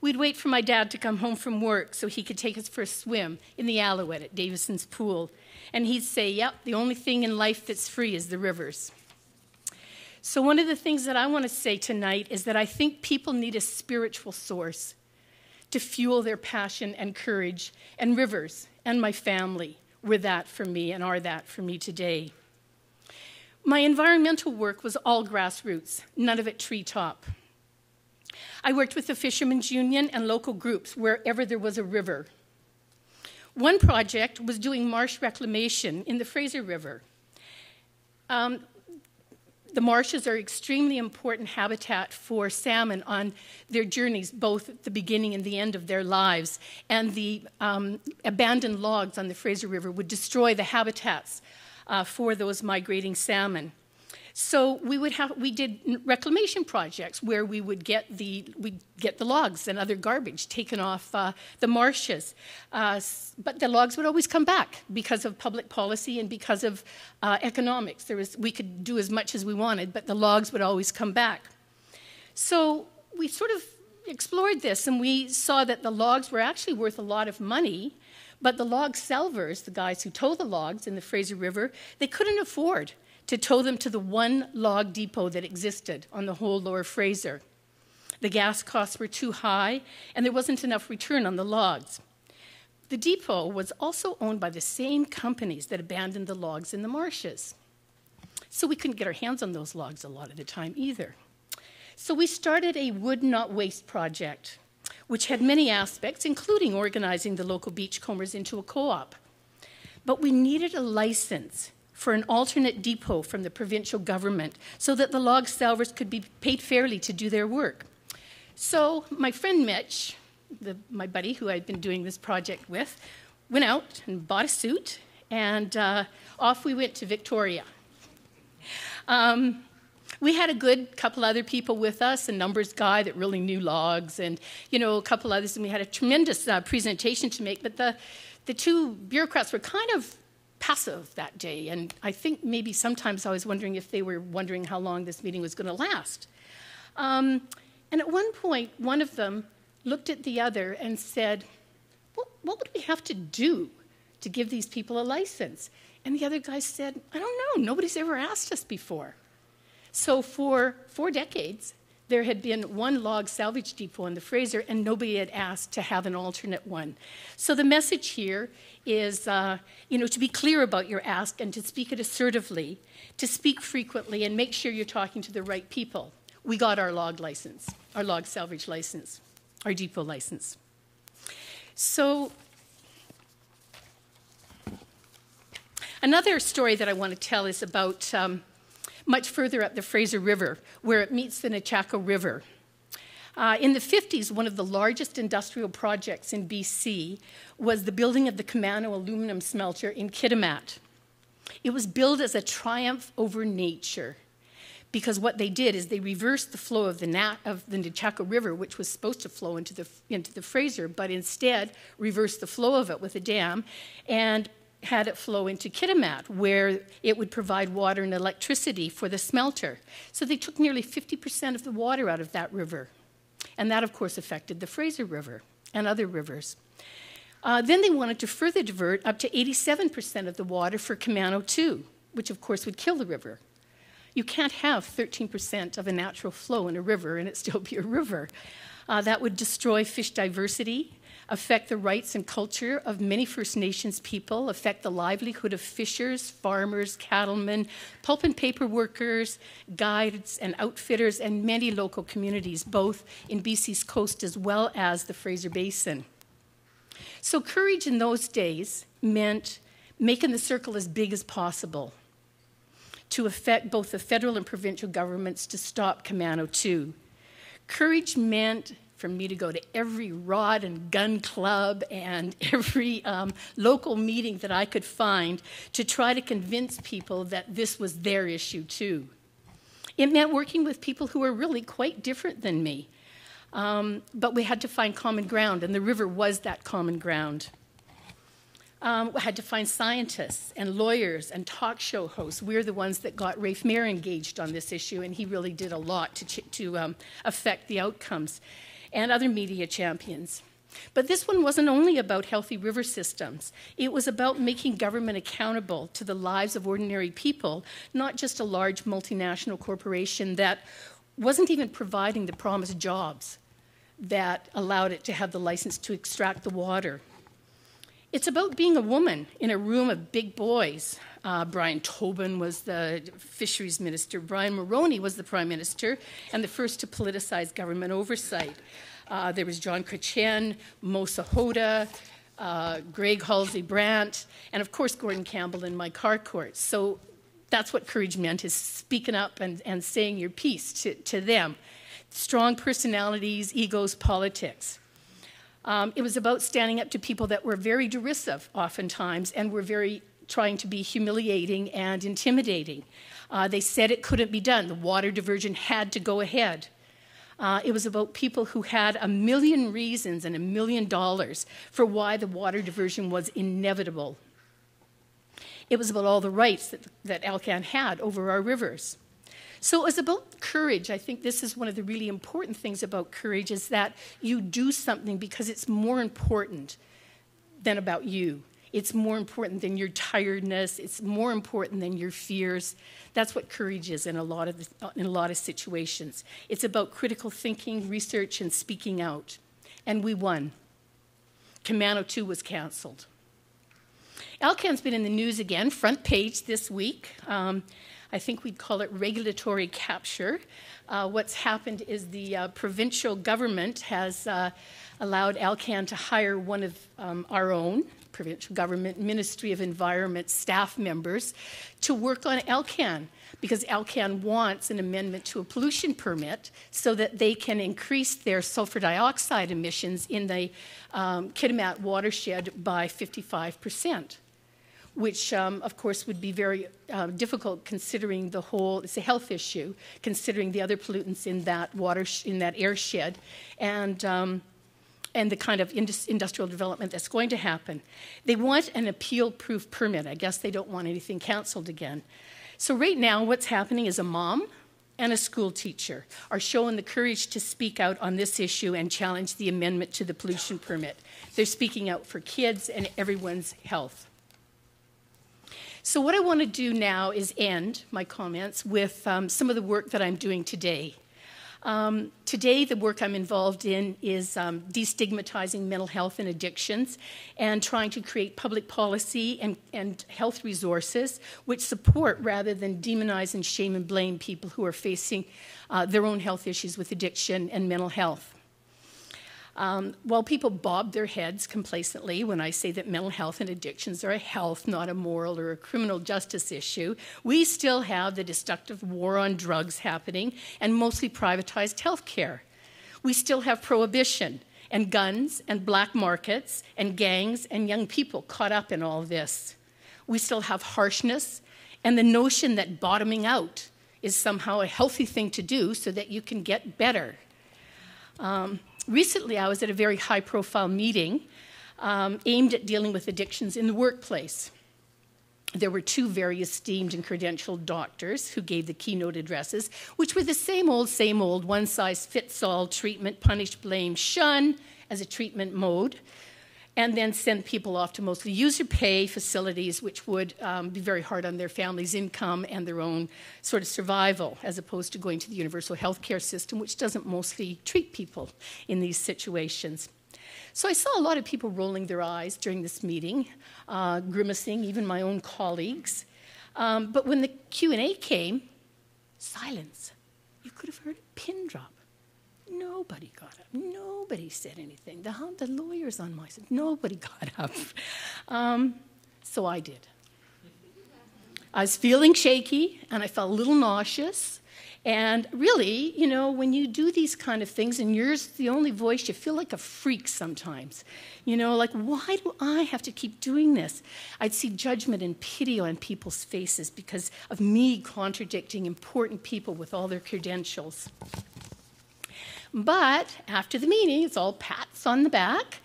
We'd wait for my dad to come home from work so he could take us for a swim in the Alouette at Davison's pool. And he'd say, yep, the only thing in life that's free is the rivers. So one of the things that I want to say tonight is that I think people need a spiritual source to fuel their passion and courage, and rivers and my family were that for me and are that for me today. My environmental work was all grassroots, none of it treetop. I worked with the Fishermen's Union and local groups wherever there was a river. One project was doing marsh reclamation in the Fraser River. The marshes are extremely important habitat for salmon on their journeys, both at the beginning and the end of their lives. And the abandoned logs on the Fraser River would destroy the habitats for those migrating salmon. So we did reclamation projects where we'd get the logs and other garbage taken off the marshes. But the logs would always come back because of public policy and because of economics. We could do as much as we wanted, but the logs would always come back. So we sort of explored this, and we saw that the logs were actually worth a lot of money, but the log salvers, the guys who tow the logs in the Fraser River, they couldn't afford to tow them to the one log depot that existed on the whole lower Fraser. The gas costs were too high, and there wasn't enough return on the logs. The depot was also owned by the same companies that abandoned the logs in the marshes. So we couldn't get our hands on those logs a lot of the time either. So we started a Wood Not Waste project, which had many aspects, including organizing the local beachcombers into a co-op. But we needed a license for an alternate depot from the provincial government so that the log salvers could be paid fairly to do their work. So my friend Mitch, my buddy who I'd been doing this project with, went out and bought a suit, and off we went to Victoria. We had a good couple other people with us, a numbers guy that really knew logs, and a couple others, and we had a tremendous presentation to make, but the two bureaucrats were kind of passive that day, and I think maybe sometimes I was wondering if they were wondering how long this meeting was going to last. And at one point, one of them looked at the other and said, what would we have to do to give these people a license? And the other guy said, I don't know, nobody's ever asked us before. So for 4 decades, there had been one log salvage depot in the Fraser, and nobody had asked to have an alternate one. So the message here is, to be clear about your ask and to speak it assertively, to speak frequently, and make sure you're talking to the right people. We got our log license, our log salvage license, our depot license. So another story that I want to tell is about much further up the Fraser River, where it meets the Nechako River. In the 50s, one of the largest industrial projects in BC was the building of the Camano aluminum smelter in Kitimat. It was built as a triumph over nature, because what they did is they reversed the flow of the Nechako River, which was supposed to flow into the Fraser, but instead reversed the flow of it with a dam and had it flow into Kitimat, where it would provide water and electricity for the smelter. So they took nearly 50% of the water out of that river. And that, of course, affected the Fraser River and other rivers. Then they wanted to further divert up to 87% of the water for Camano 2, which, of course, would kill the river. You can't have 13% of a natural flow in a river and it still be a river. That would destroy fish diversity, affect the rights and culture of many First Nations people, affect the livelihood of fishers, farmers, cattlemen, pulp and paper workers, guides and outfitters, and many local communities, both in BC's coast as well as the Fraser Basin. So courage in those days meant making the circle as big as possible to affect both the federal and provincial governments to stop Camano 2. Courage meant for me to go to every rod and gun club and every local meeting that I could find to try to convince people that this was their issue too. It meant working with people who were really quite different than me. But we had to find common ground, and the river was that common ground. We had to find scientists and lawyers and talk show hosts. We're the ones that got Rafe Mayer engaged on this issue, and he really did a lot to affect the outcomes, and other media champions. But this one wasn't only about healthy river systems. It was about making government accountable to the lives of ordinary people, not just a large multinational corporation that wasn't even providing the promised jobs that allowed it to have the license to extract the water. It's about being a woman in a room of big boys. Brian Tobin was the fisheries minister. Brian Mulroney was the prime minister and the first to politicize government oversight. There was John Chrétien, Mosa Hoda, Greg Halsey-Brandt, and of course Gordon Campbell and Mike Harcourt. So that's what courage meant, is speaking up and saying your piece to them. Strong personalities, egos, politics. It was about standing up to people that were very derisive oftentimes and were very trying to be humiliating and intimidating. They said it couldn't be done. The water diversion had to go ahead. It was about people who had a million reasons and $1 million for why the water diversion was inevitable. It was about all the rights that Alcan had over our rivers. So it was about courage. I think this is one of the really important things about courage, is that you do something because it's more important than about you. It's more important than your tiredness. It's more important than your fears. That's what courage is in a lot of situations. It's about critical thinking, research, and speaking out. And we won. Camano 2 was canceled. Alcan's been in the news again, front page this week. I think we'd call it regulatory capture. What's happened is the provincial government has allowed Alcan to hire one of our own provincial government Ministry of Environment staff members to work on Alcan, because Alcan wants an amendment to a pollution permit so that they can increase their sulfur dioxide emissions in the Kitimat watershed by 55%. Which, of course, would be very difficult considering the whole, it's a health issue, considering the other pollutants in that water, in that airshed, and the kind of industrial development that's going to happen. They want an appeal-proof permit. I guess they don't want anything canceled again. So right now, what's happening is a mom and a school teacher are showing the courage to speak out on this issue and challenge the amendment to the pollution permit. They're speaking out for kids and everyone's health. So what I want to do now is end my comments with some of the work that I'm doing today. Today, the work I'm involved in is destigmatizing mental health and addictions and trying to create public policy and health resources which support rather than demonize and shame and blame people who are facing their own health issues with addiction and mental health. While people bob their heads complacently when I say that mental health and addictions are a health, not a moral or a criminal justice issue, we still have the destructive war on drugs happening and mostly privatized health care. We still have prohibition and guns and black markets and gangs and young people caught up in all this. We still have harshness and the notion that bottoming out is somehow a healthy thing to do so that you can get better. Recently, I was at a very high-profile meeting aimed at dealing with addictions in the workplace. There were two very esteemed and credentialed doctors who gave the keynote addresses, which were the same old, one-size-fits-all treatment, punish, blame, shun as a treatment mode, and then send people off to mostly user pay facilities, which would be very hard on their family's income and their own sort of survival, as opposed to going to the universal health care system, which doesn't mostly treat people in these situations. So I saw a lot of people rolling their eyes during this meeting, grimacing, even my own colleagues. But when the Q&A came, silence. You could have heard a pin drop. Nobody got up. Nobody said anything. The lawyers on my side, nobody got up. So I did. I was feeling shaky, and I felt a little nauseous. And really, you know, when you do these kind of things and you're the only voice, you feel like a freak sometimes. You know, like, why do I have to keep doing this? I'd see judgment and pity on people's faces because of me contradicting important people with all their credentials. But after the meeting, it's all pats on the back.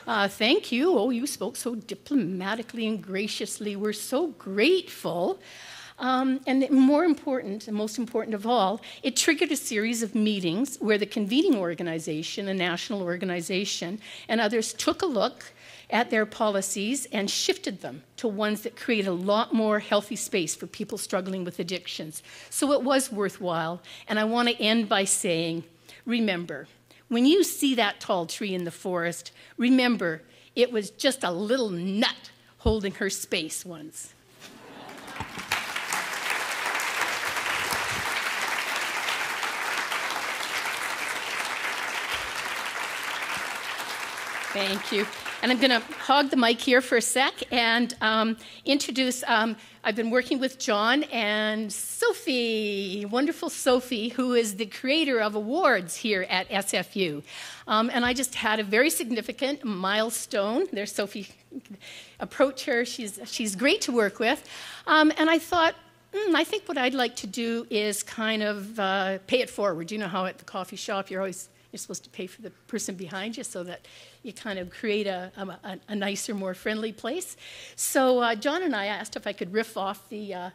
Thank you. Oh, you spoke so diplomatically and graciously. We're so grateful. And more important, and most important of all, it triggered a series of meetings where the convening organization, a national organization, and others took a look at their policies and shifted them to ones that create a lot more healthy space for people struggling with addictions. So it was worthwhile. And I want to end by saying, remember, when you see that tall tree in the forest, remember, it was just a little nut holding her space once. Thank you. And I'm going to hog the mic here for a sec and introduce, I've been working with John and Sophie, wonderful Sophie, who is the creator of awards here at SFU. And I just had a very significant milestone. There's Sophie. Approach her. She's great to work with. And I thought, I think what I'd like to do is kind of pay it forward. You know how at the coffee shop you're supposed to pay for the person behind you so that you kind of create a nicer, more friendly place. So John and I asked if I could riff off the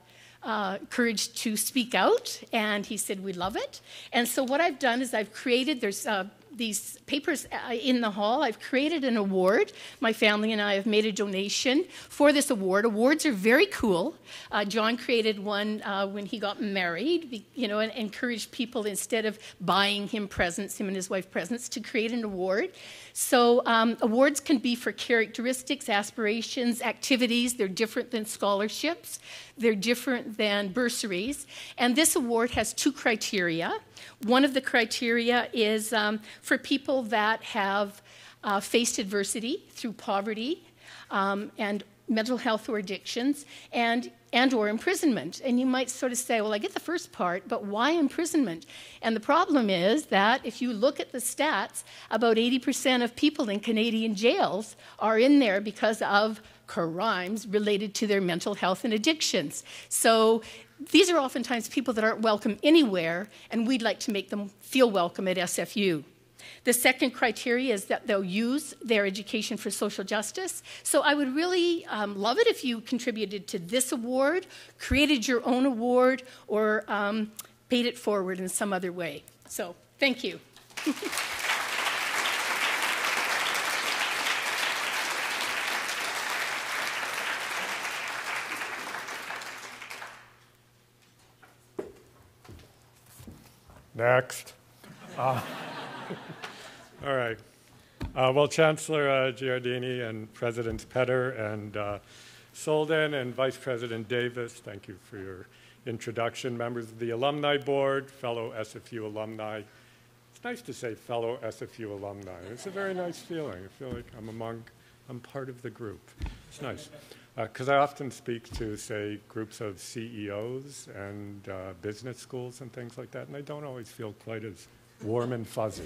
courage to speak out, and he said, we'd love it. And so what I've done is I've created, there's these papers in the hall. I've created an award. My family and I have made a donation for this award. Awards are very cool. John created one when he got married, and encouraged people, instead of buying him presents, him and his wife presents, to create an award. So awards can be for characteristics, aspirations, activities. They're different than scholarships. They're different than bursaries. And this award has two criteria. One of the criteria is for people that have faced adversity through poverty and mental health or addictions and or imprisonment. And you might sort of say, well, I get the first part, but why imprisonment? And the problem is that if you look at the stats, about 80% of people in Canadian jails are in there because of crimes related to their mental health and addictions. So these are oftentimes people that aren't welcome anywhere, and we'd like to make them feel welcome at SFU. The second criteria is that they'll use their education for social justice. So I would really love it if you contributed to this award, created your own award, or paid it forward in some other way. So thank you. Next. All right. Well, Chancellor Giardini and Presidents Petter and Solden and Vice President Davis, thank you for your introduction. Members of the Alumni Board, fellow SFU alumni. It's nice to say fellow SFU alumni. It's a very nice feeling. I feel like I'm part of the group. It's nice. Because I often speak to, say, groups of CEOs and business schools and things like that, and I don't always feel quite as warm and fuzzy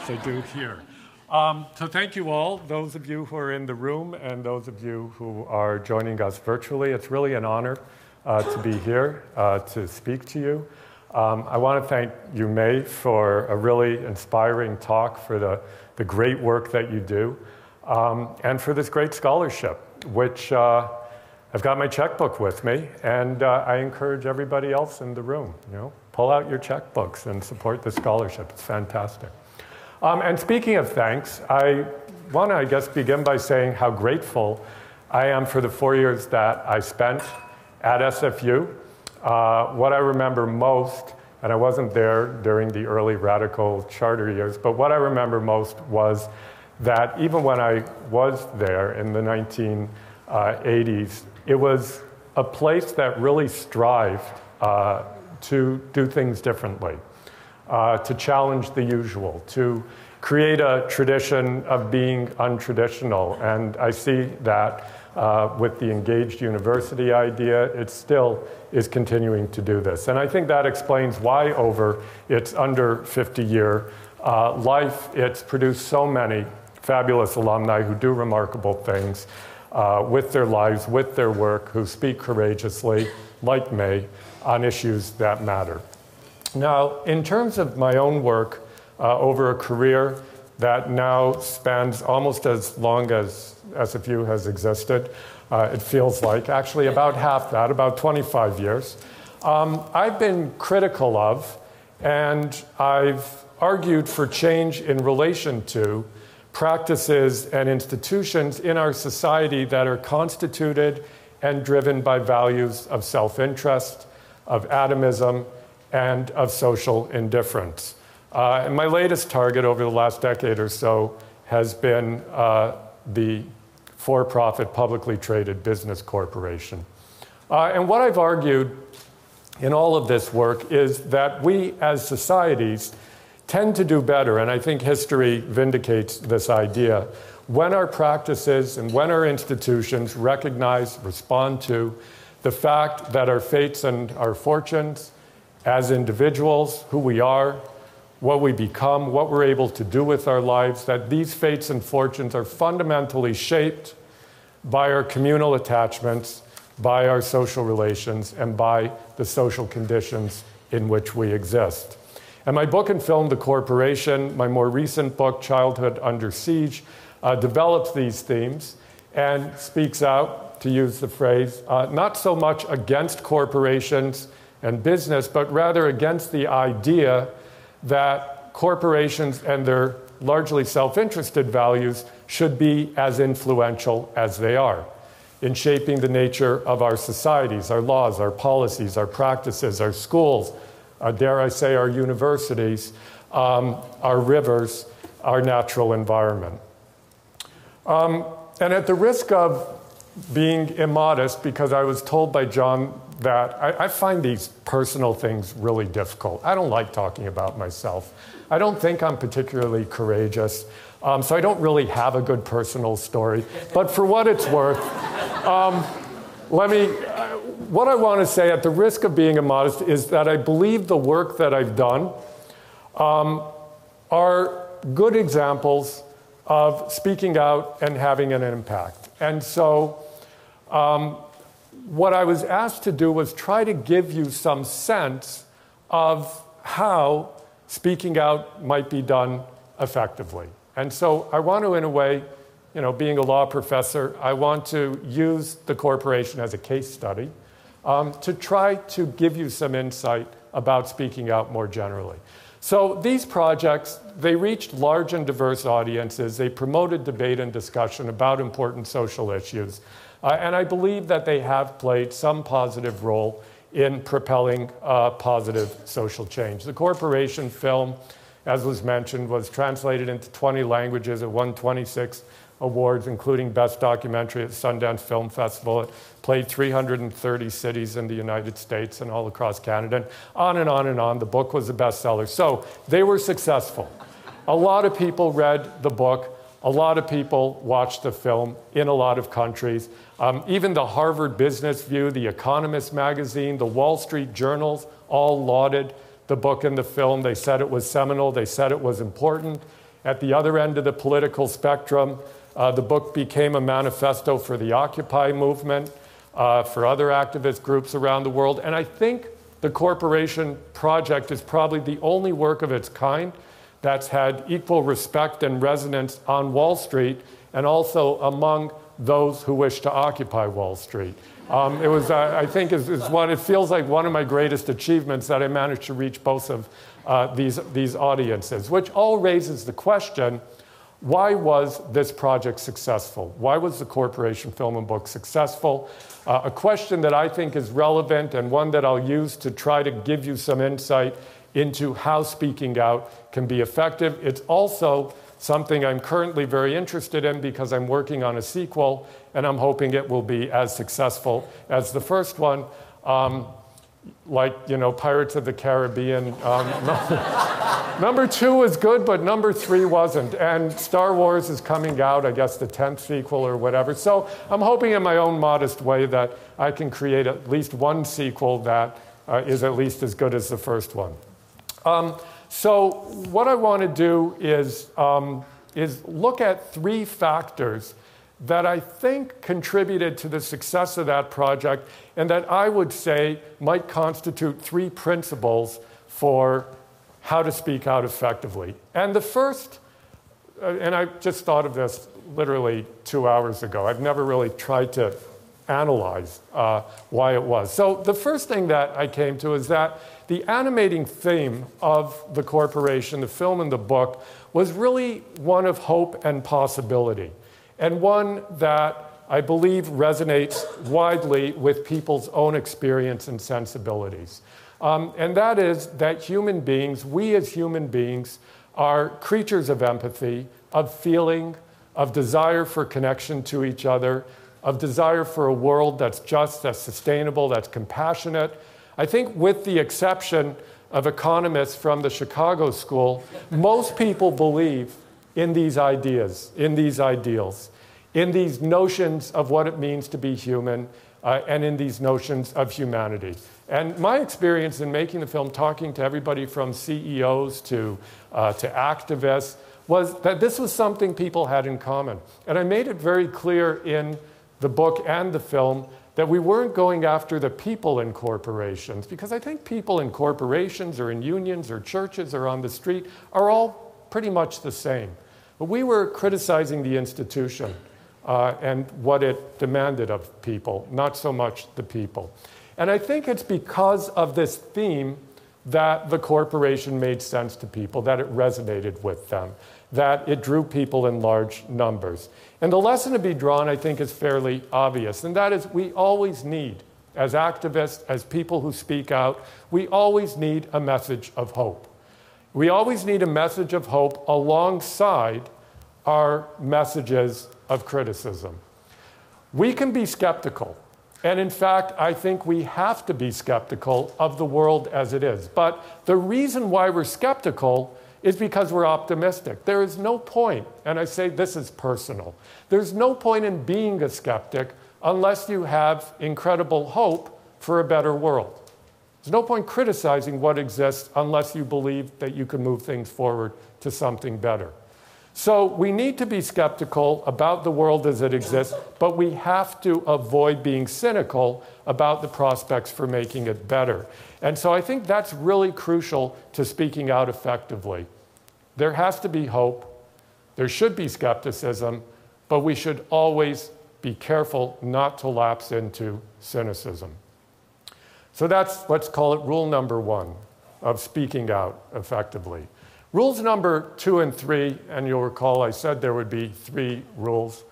as I do here. So thank you all, those of you who are in the room and those of you who are joining us virtually. It's really an honor to be here to speak to you. I want to thank you, May, for a really inspiring talk, for the great work that you do, and for this great scholarship, which I've got my checkbook with me, and I encourage everybody else in the room, pull out your checkbooks and support the scholarship. It's fantastic. And speaking of thanks, I want to, I guess, begin by saying how grateful I am for the 4 years that I spent at SFU. What I remember most, and I wasn't there during the early radical charter years, but what I remember most was that even when I was there in the 1980s, it was a place that really strived to do things differently, to challenge the usual, to create a tradition of being untraditional. And I see that with the engaged university idea, it still is continuing to do this. And I think that explains why over its under 50-year life, it's produced so many fabulous alumni who do remarkable things with their lives, with their work, who speak courageously, like May, on issues that matter. Now, in terms of my own work over a career that now spans almost as long as SFU has existed. It feels like, actually about half that, about 25 years. I've been critical of, and I've argued for change in relation to practices and institutions in our society that are constituted and driven by values of self-interest, of atomism, and of social indifference. And my latest target over the last decade or so has been the for-profit publicly traded business corporation. And what I've argued in all of this work is that we as societies tend to do better, and I think history vindicates this idea, when our practices and when our institutions recognize, respond to the fact that our fates and our fortunes as individuals, who we are, what we become, what we're able to do with our lives, that these fates and fortunes are fundamentally shaped by our communal attachments, by our social relations, and by the social conditions in which we exist. And my book and film, The Corporation, my more recent book, Childhood Under Siege, develops these themes and speaks out, to use the phrase, not so much against corporations and business, but rather against the idea that corporations and their largely self-interested values should be as influential as they are in shaping the nature of our societies, our laws, our policies, our practices, our schools, dare I say our universities, our rivers, our natural environment. And at the risk of being immodest, because I was told by John that I find these personal things really difficult. I don't like talking about myself. I don't think I'm particularly courageous, so I don't really have a good personal story. But for what it's worth, what I want to say at the risk of being immodest is that I believe the work that I've done are good examples of speaking out and having an impact. And so what I was asked to do was try to give you some sense of how speaking out might be done effectively. And so I want to, in a way, you know, being a law professor, I want to use the corporation as a case study to try to give you some insight about speaking out more generally. So these projects, they reached large and diverse audiences. They promoted debate and discussion about important social issues. And I believe that they have played some positive role in propelling positive social change. The corporation film, as was mentioned, was translated into 20 languages. It won 26 awards, including Best Documentary at Sundance Film Festival. It played 330 cities in the United States and all across Canada, and on and on and on. The book was a bestseller. So they were successful. A lot of people read the book. A lot of people watched the film in a lot of countries. Even the Harvard Business Review, the Economist magazine, the Wall Street journals all lauded the book and the film. They said it was seminal. They said it was important. At the other end of the political spectrum, the book became a manifesto for the Occupy movement, for other activist groups around the world. And I think the Corporation Project is probably the only work of its kind that's had equal respect and resonance on Wall Street and also among those who wish to occupy Wall Street. It was, I think, it feels like one of my greatest achievements that I managed to reach both of these audiences, which all raises the question, why was this project successful? Why was the Corporation Film and Book successful? A question that I think is relevant and one that I'll use to try to give you some insight into how speaking out can be effective. It's also something I'm currently very interested in because I'm working on a sequel and I'm hoping it will be as successful as the first one. Like, you know, Pirates of the Caribbean. Number 2 was good, but number 3 wasn't. And Star Wars is coming out, I guess the 10th sequel or whatever. So I'm hoping in my own modest way that I can create at least one sequel that is at least as good as the first one. So what I want to do is look at 3 factors that I think contributed to the success of that project and that I would say might constitute 3 principles for how to speak out effectively. And the first, and I just thought of this literally 2 hours ago. I've never really tried to analyze why it was. So the first thing that I came to is that the animating theme of the corporation, the film and the book, was really one of hope and possibility, and one that I believe resonates widely with people's own experience and sensibilities. And that is that human beings, we as human beings, are creatures of empathy, of feeling, of desire for connection to each other, of desire for a world that's just, that's sustainable, that's compassionate. I think with the exception of economists from the Chicago School, most people believe in these ideas, in these ideals, in these notions of what it means to be human, and in these notions of humanity. And my experience in making the film, talking to everybody from CEOs to activists, was that this was something people had in common. And I made it very clear in the book and the film that we weren't going after the people in corporations, because I think people in corporations or in unions or churches or on the street are all pretty much the same. But we were criticizing the institution and what it demanded of people, not so much the people. And I think it's because of this theme that the corporation made sense to people, that it resonated with them, that it drew people in large numbers. And the lesson to be drawn, I think, is fairly obvious, and that is we always need, as activists, as people who speak out, we always need a message of hope. We always need a message of hope alongside our messages of criticism. We can be skeptical, and in fact, I think we have to be skeptical of the world as it is. But the reason why we're skeptical is because we're optimistic. There is no point, and I say this is personal, there's no point in being a skeptic unless you have incredible hope for a better world. There's no point criticizing what exists unless you believe that you can move things forward to something better. So we need to be skeptical about the world as it exists, but we have to avoid being cynical about the prospects for making it better. And so I think that's really crucial to speaking out effectively. There has to be hope, there should be skepticism, but we should always be careful not to lapse into cynicism. So that's, let's call it rule number 1 of speaking out effectively. Rules number 2 and 3, and you'll recall I said there would be 3 rules,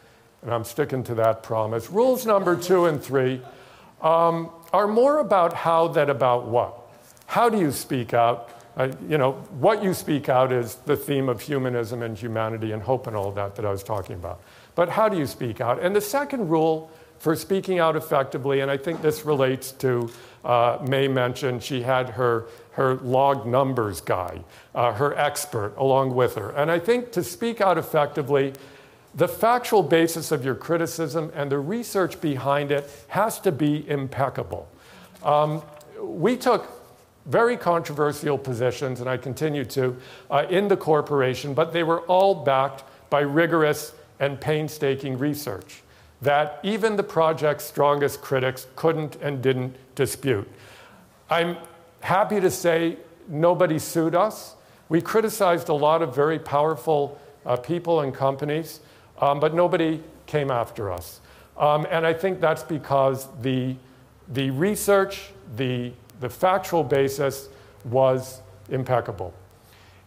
and I'm sticking to that promise. Rules number 2 and 3 are more about how than about what. How do you speak out? What you speak out is the theme of humanism and humanity and hope and all that I was talking about. But how do you speak out? And the second rule for speaking out effectively, and I think this relates to May mentioned, she had her log numbers guy, her expert along with her. And I think to speak out effectively, the factual basis of your criticism and the research behind it has to be impeccable. We took very controversial positions, and I continue to, in the corporation, but they were all backed by rigorous and painstaking research that even the project's strongest critics couldn't and didn't dispute. I'm happy to say nobody sued us. We criticized a lot of very powerful people and companies, but nobody came after us. And I think that's because the research, the factual basis was impeccable.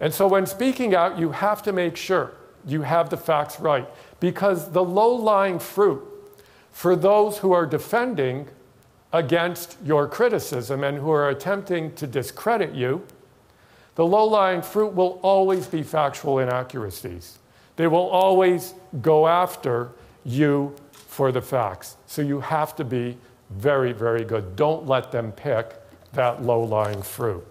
And so when speaking out, you have to make sure you have the facts right, because the low-lying fruit for those who are defending against your criticism and who are attempting to discredit you, the low-lying fruit will always be factual inaccuracies. They will always go after you for the facts. So you have to be very, very good. Don't let them pick that low-lying fruit.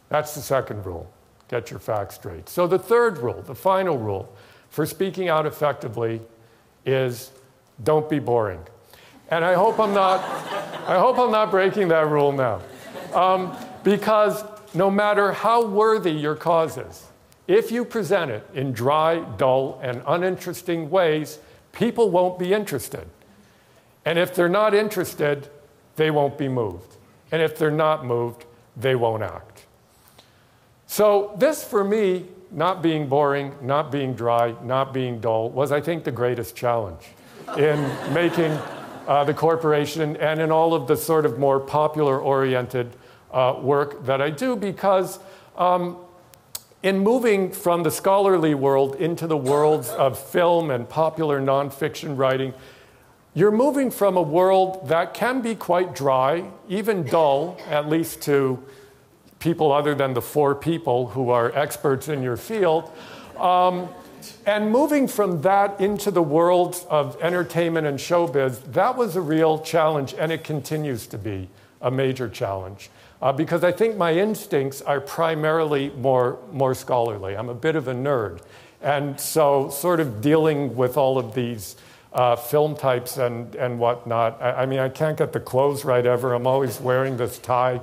That's the second rule. Get your facts straight. So the third rule, the final rule for speaking out effectively is don't be boring. And I hope I'm not breaking that rule now. Because no matter how worthy your cause is, if you present it in dry, dull, and uninteresting ways, people won't be interested. And if they're not interested, they won't be moved. And if they're not moved, they won't act. So this, for me, not being boring, not being dry, not being dull, was, I think, the greatest challenge in making the corporation and in all of the sort of more popular-oriented work that I do, because in moving from the scholarly world into the worlds of film and popular nonfiction writing, you're moving from a world that can be quite dry, even dull, at least to people other than the 4 people who are experts in your field, and moving from that into the world of entertainment and showbiz, that was a real challenge, and it continues to be a major challenge. Because I think my instincts are primarily more scholarly. I'm a bit of a nerd. And so sort of dealing with all of these film types and whatnot. I mean, I can't get the clothes right ever. I'm always wearing this tie.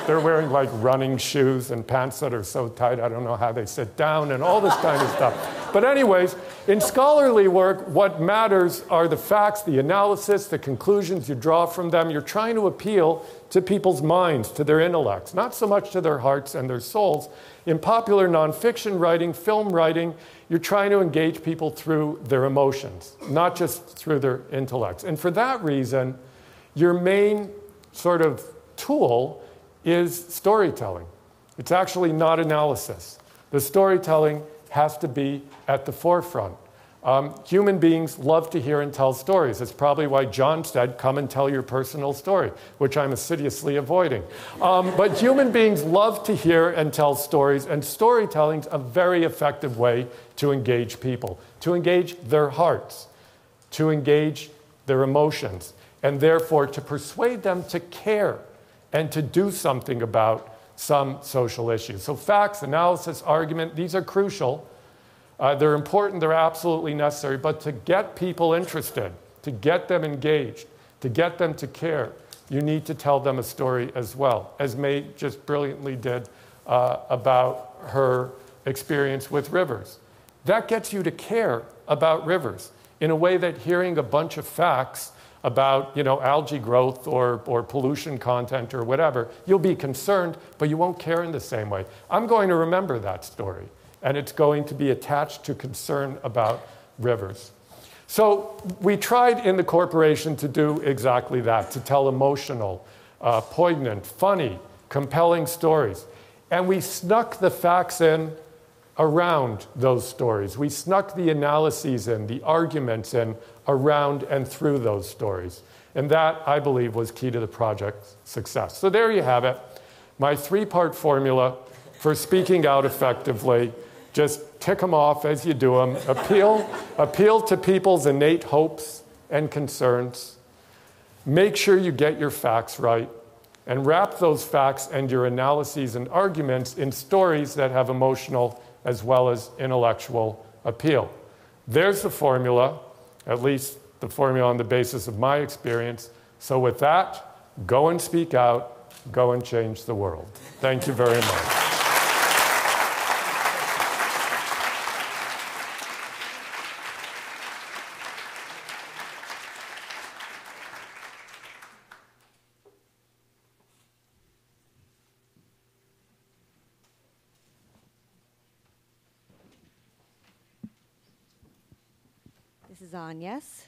They're wearing like running shoes and pants that are so tight, I don't know how they sit down and all this kind of stuff. But anyways, in scholarly work, what matters are the facts, the analysis, the conclusions you draw from them. You're trying to appeal to people's minds, to their intellects, not so much to their hearts and their souls. In popular nonfiction writing, film writing, you're trying to engage people through their emotions, not just through their intellects. And for that reason, your main sort of tool is storytelling. It's actually not analysis. The storytelling has to be at the forefront. Human beings love to hear and tell stories. It's probably why John said, come and tell your personal story, which I'm assiduously avoiding. But human beings love to hear and tell stories, and storytelling's a very effective way to engage people, to engage their hearts, to engage their emotions, and therefore to persuade them to care and to do something about some social issues. So facts, analysis, argument, these are crucial. They're important, they're absolutely necessary, but to get people interested, to get them engaged, to get them to care, you need to tell them a story as well, as May just brilliantly did about her experience with rivers. That gets you to care about rivers in a way that hearing a bunch of facts about algae growth or pollution content or whatever, you'll be concerned, but you won't care in the same way. I'm going to remember that story. And it's going to be attached to concern about rivers. So we tried in the corporation to do exactly that, to tell emotional, poignant, funny, compelling stories. And we snuck the facts in around those stories. We snuck the analyses in, the arguments in, around and through those stories. And that, I believe, was key to the project's success. So there you have it, my 3-part formula for speaking out effectively. Just tick them off as you do them. Appeal to people's innate hopes and concerns. Make sure you get your facts right. And wrap those facts and your analyses and arguments in stories that have emotional as well as intellectual appeal. There's the formula, at least the formula on the basis of my experience. So with that, go and speak out. Go and change the world. Thank you very much. This is on, yes?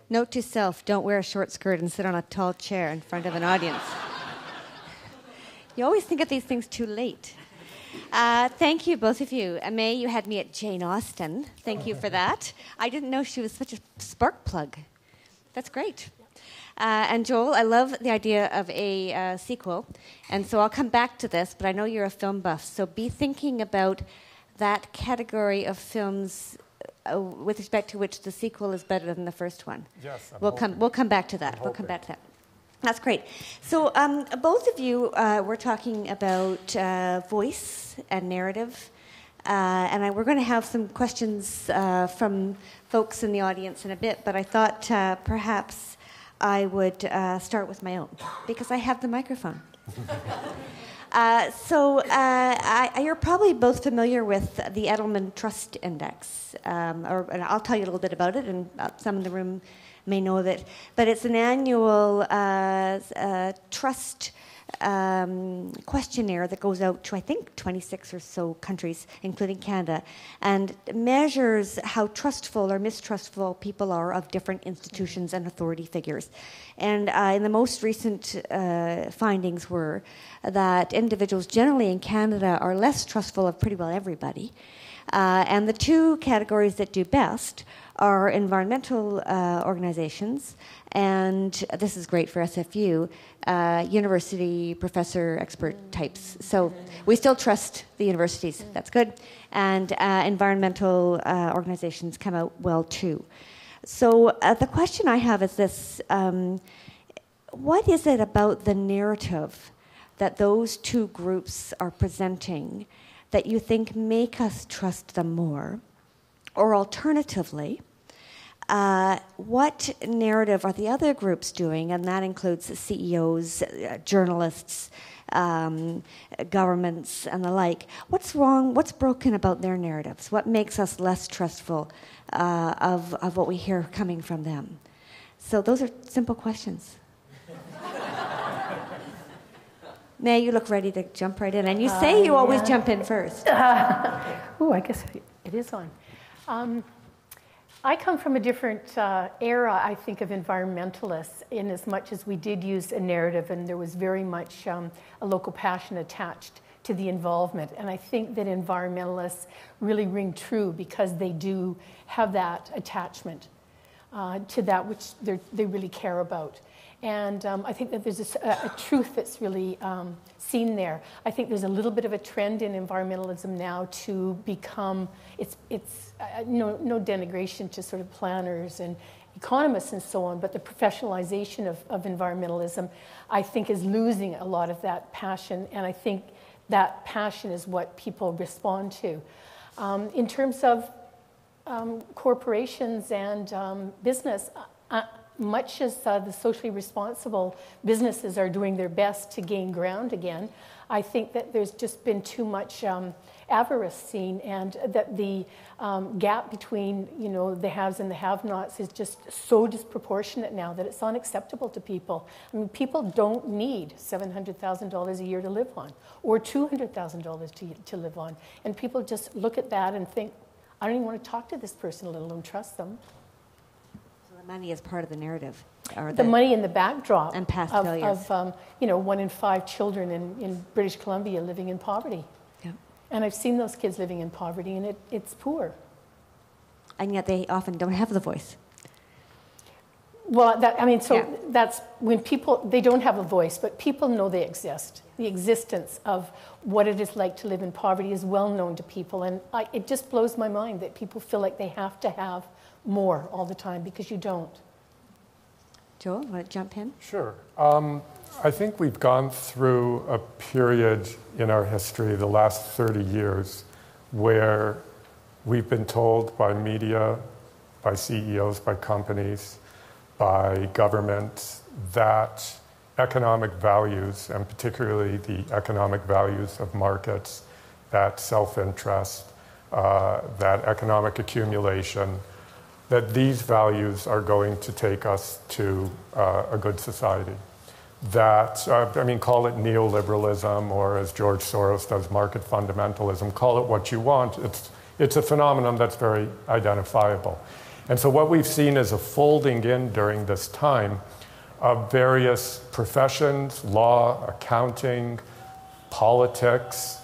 Note to self, don't wear a short skirt and sit on a tall chair in front of an audience. You always think of these things too late. Thank you, both of you. May, you had me at Jane Austen. Thank you for that. I didn't know she was such a spark plug. That's great. And Joel, I love the idea of a sequel. And so I'll come back to this, but I know you're a film buff. So be thinking about that category of films with respect to which the sequel is better than the first one. Yes, we'll come back to that. We'll come back to that. That's great. So both of you were talking about voice and narrative, and we're going to have some questions from folks in the audience in a bit, but I thought perhaps I would start with my own, because I have the microphone. You're probably both familiar with the Edelman Trust Index, and I'll tell you a little bit about it, and some in the room may know of it. But it's an annual trust questionnaire that goes out to, I think, 26 or so countries, including Canada, and measures how trustful or mistrustful people are of different institutions and authority figures. And in the most recent findings were that individuals generally in Canada are less trustful of pretty well everybody. And the two categories that do best are environmental organizations, and this is great for SFU, university professor expert types. So we still trust the universities, that's good. And environmental organizations come out well too. So the question I have is this, what is it about the narrative that those two groups are presenting that you think make us trust them more? Or alternatively, what narrative are the other groups doing, and that includes CEOs, journalists, governments, and the like. What's wrong, what's broken about their narratives? What makes us less trustful of what we hear coming from them? So those are simple questions. May, you look ready to jump right in, and you say you always jump in first. I guess it is on. I come from a different era, I think, of environmentalists, in as much as we did use a narrative, and there was very much a local passion attached to the involvement. And I think that environmentalists really ring true because they do have that attachment to that which they really care about. And I think that there's a truth that's really seen there. I think there's a little bit of a trend in environmentalism now to become, it's no denigration to sort of planners and economists and so on, but the professionalization of environmentalism, I think, is losing a lot of that passion, and I think that passion is what people respond to. In terms of corporations and business, much as the socially responsible businesses are doing their best to gain ground again, I think that there's just been too much avarice seen, and that the gap between the haves and the have-nots is just so disproportionate now that it's unacceptable to people. I mean, people don't need $700,000 a year to live on, or $200,000 to live on, and people just look at that and think, I don't even want to talk to this person, let alone trust them. Money is part of the narrative. Or the money in the backdrop and past of 1 in 5 children in British Columbia living in poverty. Yeah. And I've seen those kids living in poverty, and it's poor. And yet they often don't have the voice. Well, that's when people, they don't have a voice, but people know they exist. The existence of what it is like to live in poverty is well known to people, and it just blows my mind that people feel like they have to have more all the time, because you don't. Joel, want to jump in? Sure. I think we've gone through a period in our history, the last 30 years, where we've been told by media, by CEOs, by companies, by government, that economic values, and particularly the economic values of markets, that self-interest, that economic accumulation, that these values are going to take us to a good society. That, call it neoliberalism, or as George Soros does, market fundamentalism, call it what you want. It's a phenomenon that's very identifiable. And so what we've seen is a folding in during this time of various professions, law, accounting, politics,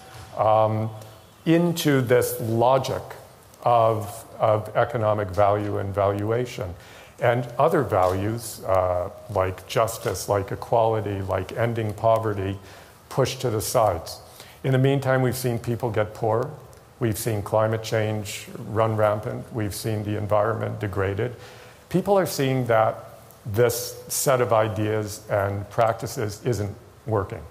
into this logic of economic value and valuation. And other values, like justice, like equality, like ending poverty, pushed to the sides. In the meantime, we've seen people get poor. We've seen climate change run rampant. We've seen the environment degraded. People are seeing that this set of ideas and practices isn't working.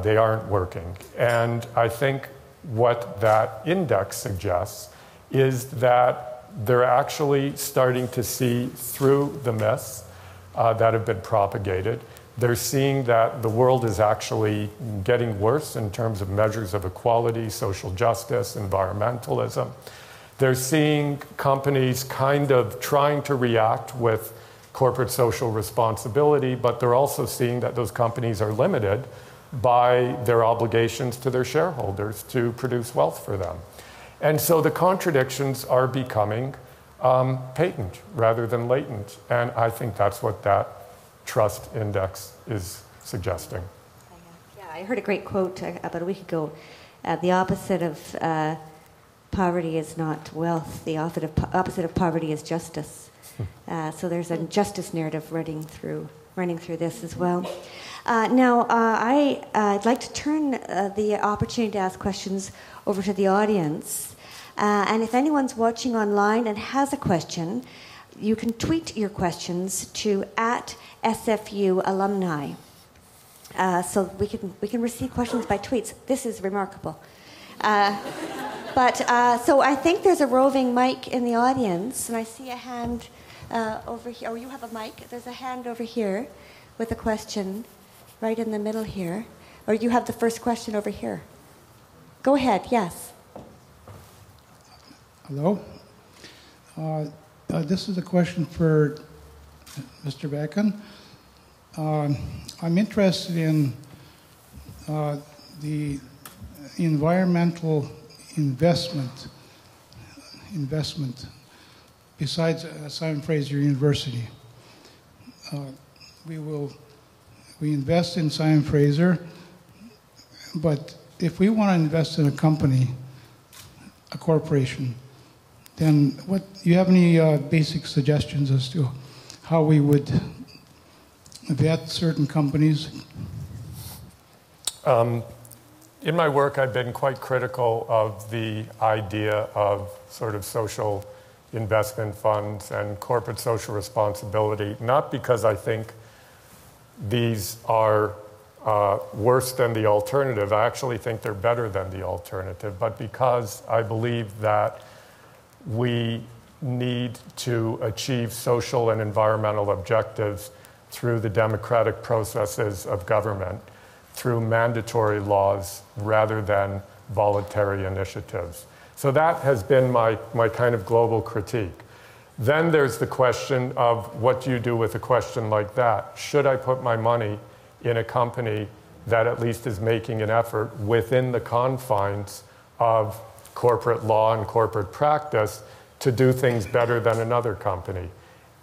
They aren't working. And I think what that index suggests is that they're actually starting to see through the myths that have been propagated. They're seeing that the world is actually getting worse in terms of measures of equality, social justice, environmentalism. They're seeing companies kind of trying to react with corporate social responsibility, but they're also seeing that those companies are limited by their obligations to their shareholders to produce wealth for them. And so the contradictions are becoming patent rather than latent. And I think that's what that trust index is suggesting. Yeah, I heard a great quote about a week ago. The opposite of poverty is not wealth. The opposite of poverty is justice. So there's a justice narrative running through this as well. Now, I'd like to turn the opportunity to ask questions over to the audience. And if anyone's watching online and has a question, you can tweet your questions to @SFU Alumni. So we can receive questions by tweets. This is remarkable. So I think there's a roving mic in the audience, and I see a hand over here. Oh, you have a mic. There's a hand over here with a question right in the middle here. Or you have the first question over here. Go ahead, yes. Hello. This is a question for Mr. Bakan. I'm interested in the environmental investment besides Simon Fraser University. We invest in Simon Fraser, but if we want to invest in a company, a corporation, then do you have any basic suggestions as to how we would vet certain companies? In my work, I've been quite critical of the idea of sort of social investment funds and corporate social responsibility, not because I think these are worse than the alternative. I actually think they're better than the alternative, but because I believe that we need to achieve social and environmental objectives through the democratic processes of government, through mandatory laws rather than voluntary initiatives. So that has been my kind of global critique. Then there's the question of what do you do with a question like that? Should I put my money in a company that at least is making an effort within the confines of corporate law and corporate practice to do things better than another company?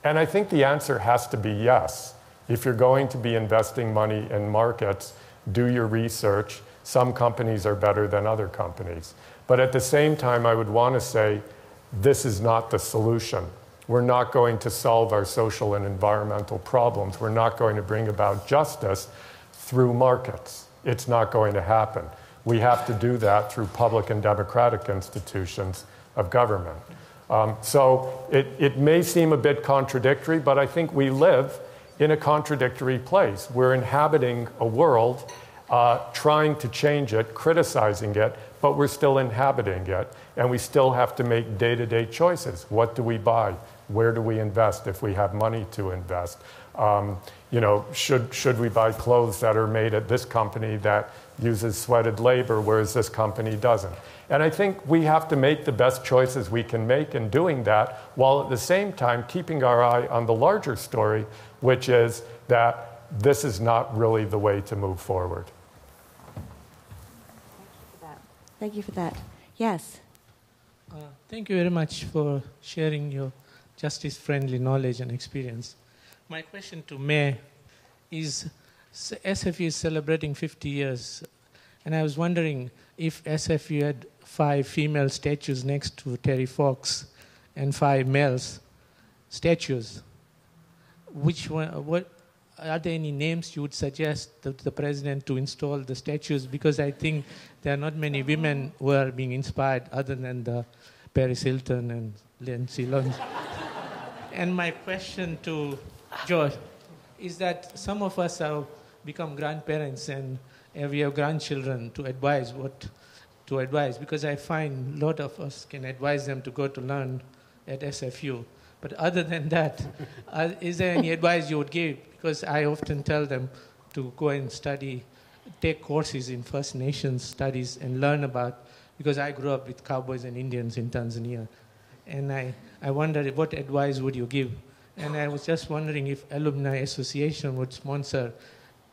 And I think the answer has to be yes. If you're going to be investing money in markets, do your research. Some companies are better than other companies. But at the same time, I would want to say, this is not the solution. We're not going to solve our social and environmental problems. We're not going to bring about justice through markets. It's not going to happen. We have to do that through public and democratic institutions of government. So it may seem a bit contradictory, but I think we live in a contradictory place. We're inhabiting a world, trying to change it, criticizing it, but we're still inhabiting it, and we still have to make day-to-day choices. What do we buy? Where do we invest if we have money to invest? Should we buy clothes that are made at this company that uses sweated labor, whereas this company doesn't? And I think we have to make the best choices we can make in doing that, while at the same time keeping our eye on the larger story, which is that this is not really the way to move forward. Thank you for that. Yes. Thank you very much for sharing your justice-friendly knowledge and experience. My question to May is, SFU is celebrating 50 years, and I was wondering if SFU had 5 female statues next to Terry Fox and 5 males statues. Which one? What are there any names you would suggest to the president to install the statues? Because I think there are not many women who are being inspired other than the Paris Hilton and Lindsay Lohan. And my question to George is that some of us have become grandparents and we have grandchildren to advise what to advise, because I find a lot of us can advise them to go to learn at SFU. But other than that, is there any advice you would give? Because I often tell them to go and study, take courses in First Nations studies and learn about, because I grew up with cowboys and Indians in Tanzania. And I wondered, what advice would you give? And I was just wondering if Alumni Association would sponsor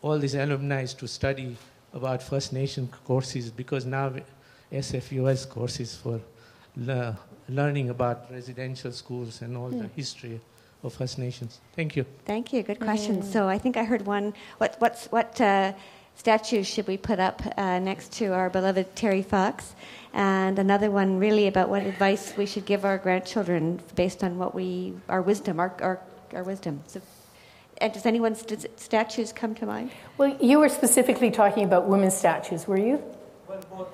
all these alumni to study about First Nation courses, because now SFU has courses for learning about residential schools and all the history of First Nations. Thank you. Thank you. Good question. So I think I heard one. What statues should we put up next to our beloved Terry Fox? And another one really about what advice we should give our grandchildren based on what our wisdom. So, and does anyone's statues come to mind? Well, you were specifically talking about women's statues, were you? Well, both.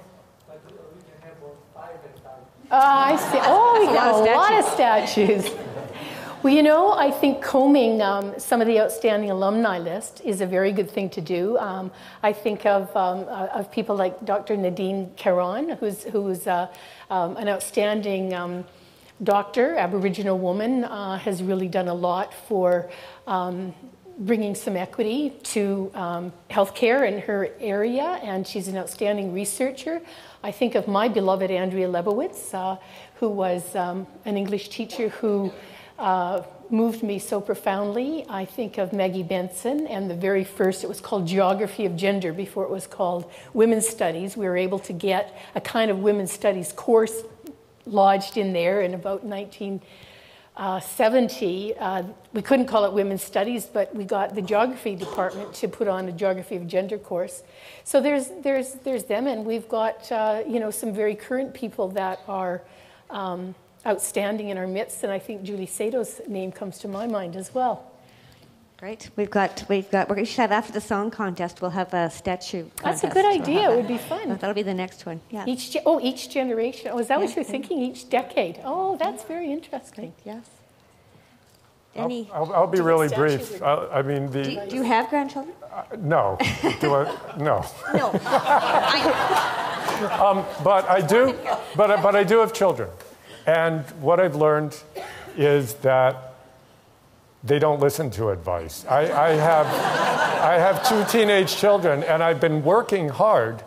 But we can have both 5 and 5. I see. Oh, we got a lot of statues. Well, you know, I think combing some of the outstanding alumni list is a very good thing to do. I think of people like Dr. Nadine Caron, who's an outstanding doctor, Aboriginal woman, has really done a lot for bringing some equity to healthcare in her area, and she's an outstanding researcher. I think of my beloved Andrea Lebowitz, who was an English teacher who moved me so profoundly. I think of Maggie Benson and the very first, it was called Geography of Gender before it was called Women's Studies. We were able to get a kind of women's studies course lodged in there in about 1970. We couldn't call it women's studies, but we got the geography department to put on a Geography of Gender course. So there's them, and we've got some very current people that are outstanding in our midst, and I think Julie Sato's name comes to my mind as well. Great. We're going to have after the song contest, we'll have a statue contest. That's a good idea. It would be fun. That'll be the next one. Yeah. Each generation. Oh, is that what you're thinking? Each decade. Oh, that's very interesting. Yes. I'll be really brief. I mean, do you have grandchildren? No. Do I? No. No. But I do. But I do have children. And what I've learned is that they don't listen to advice. I have 2 teenage children, and I've been working hard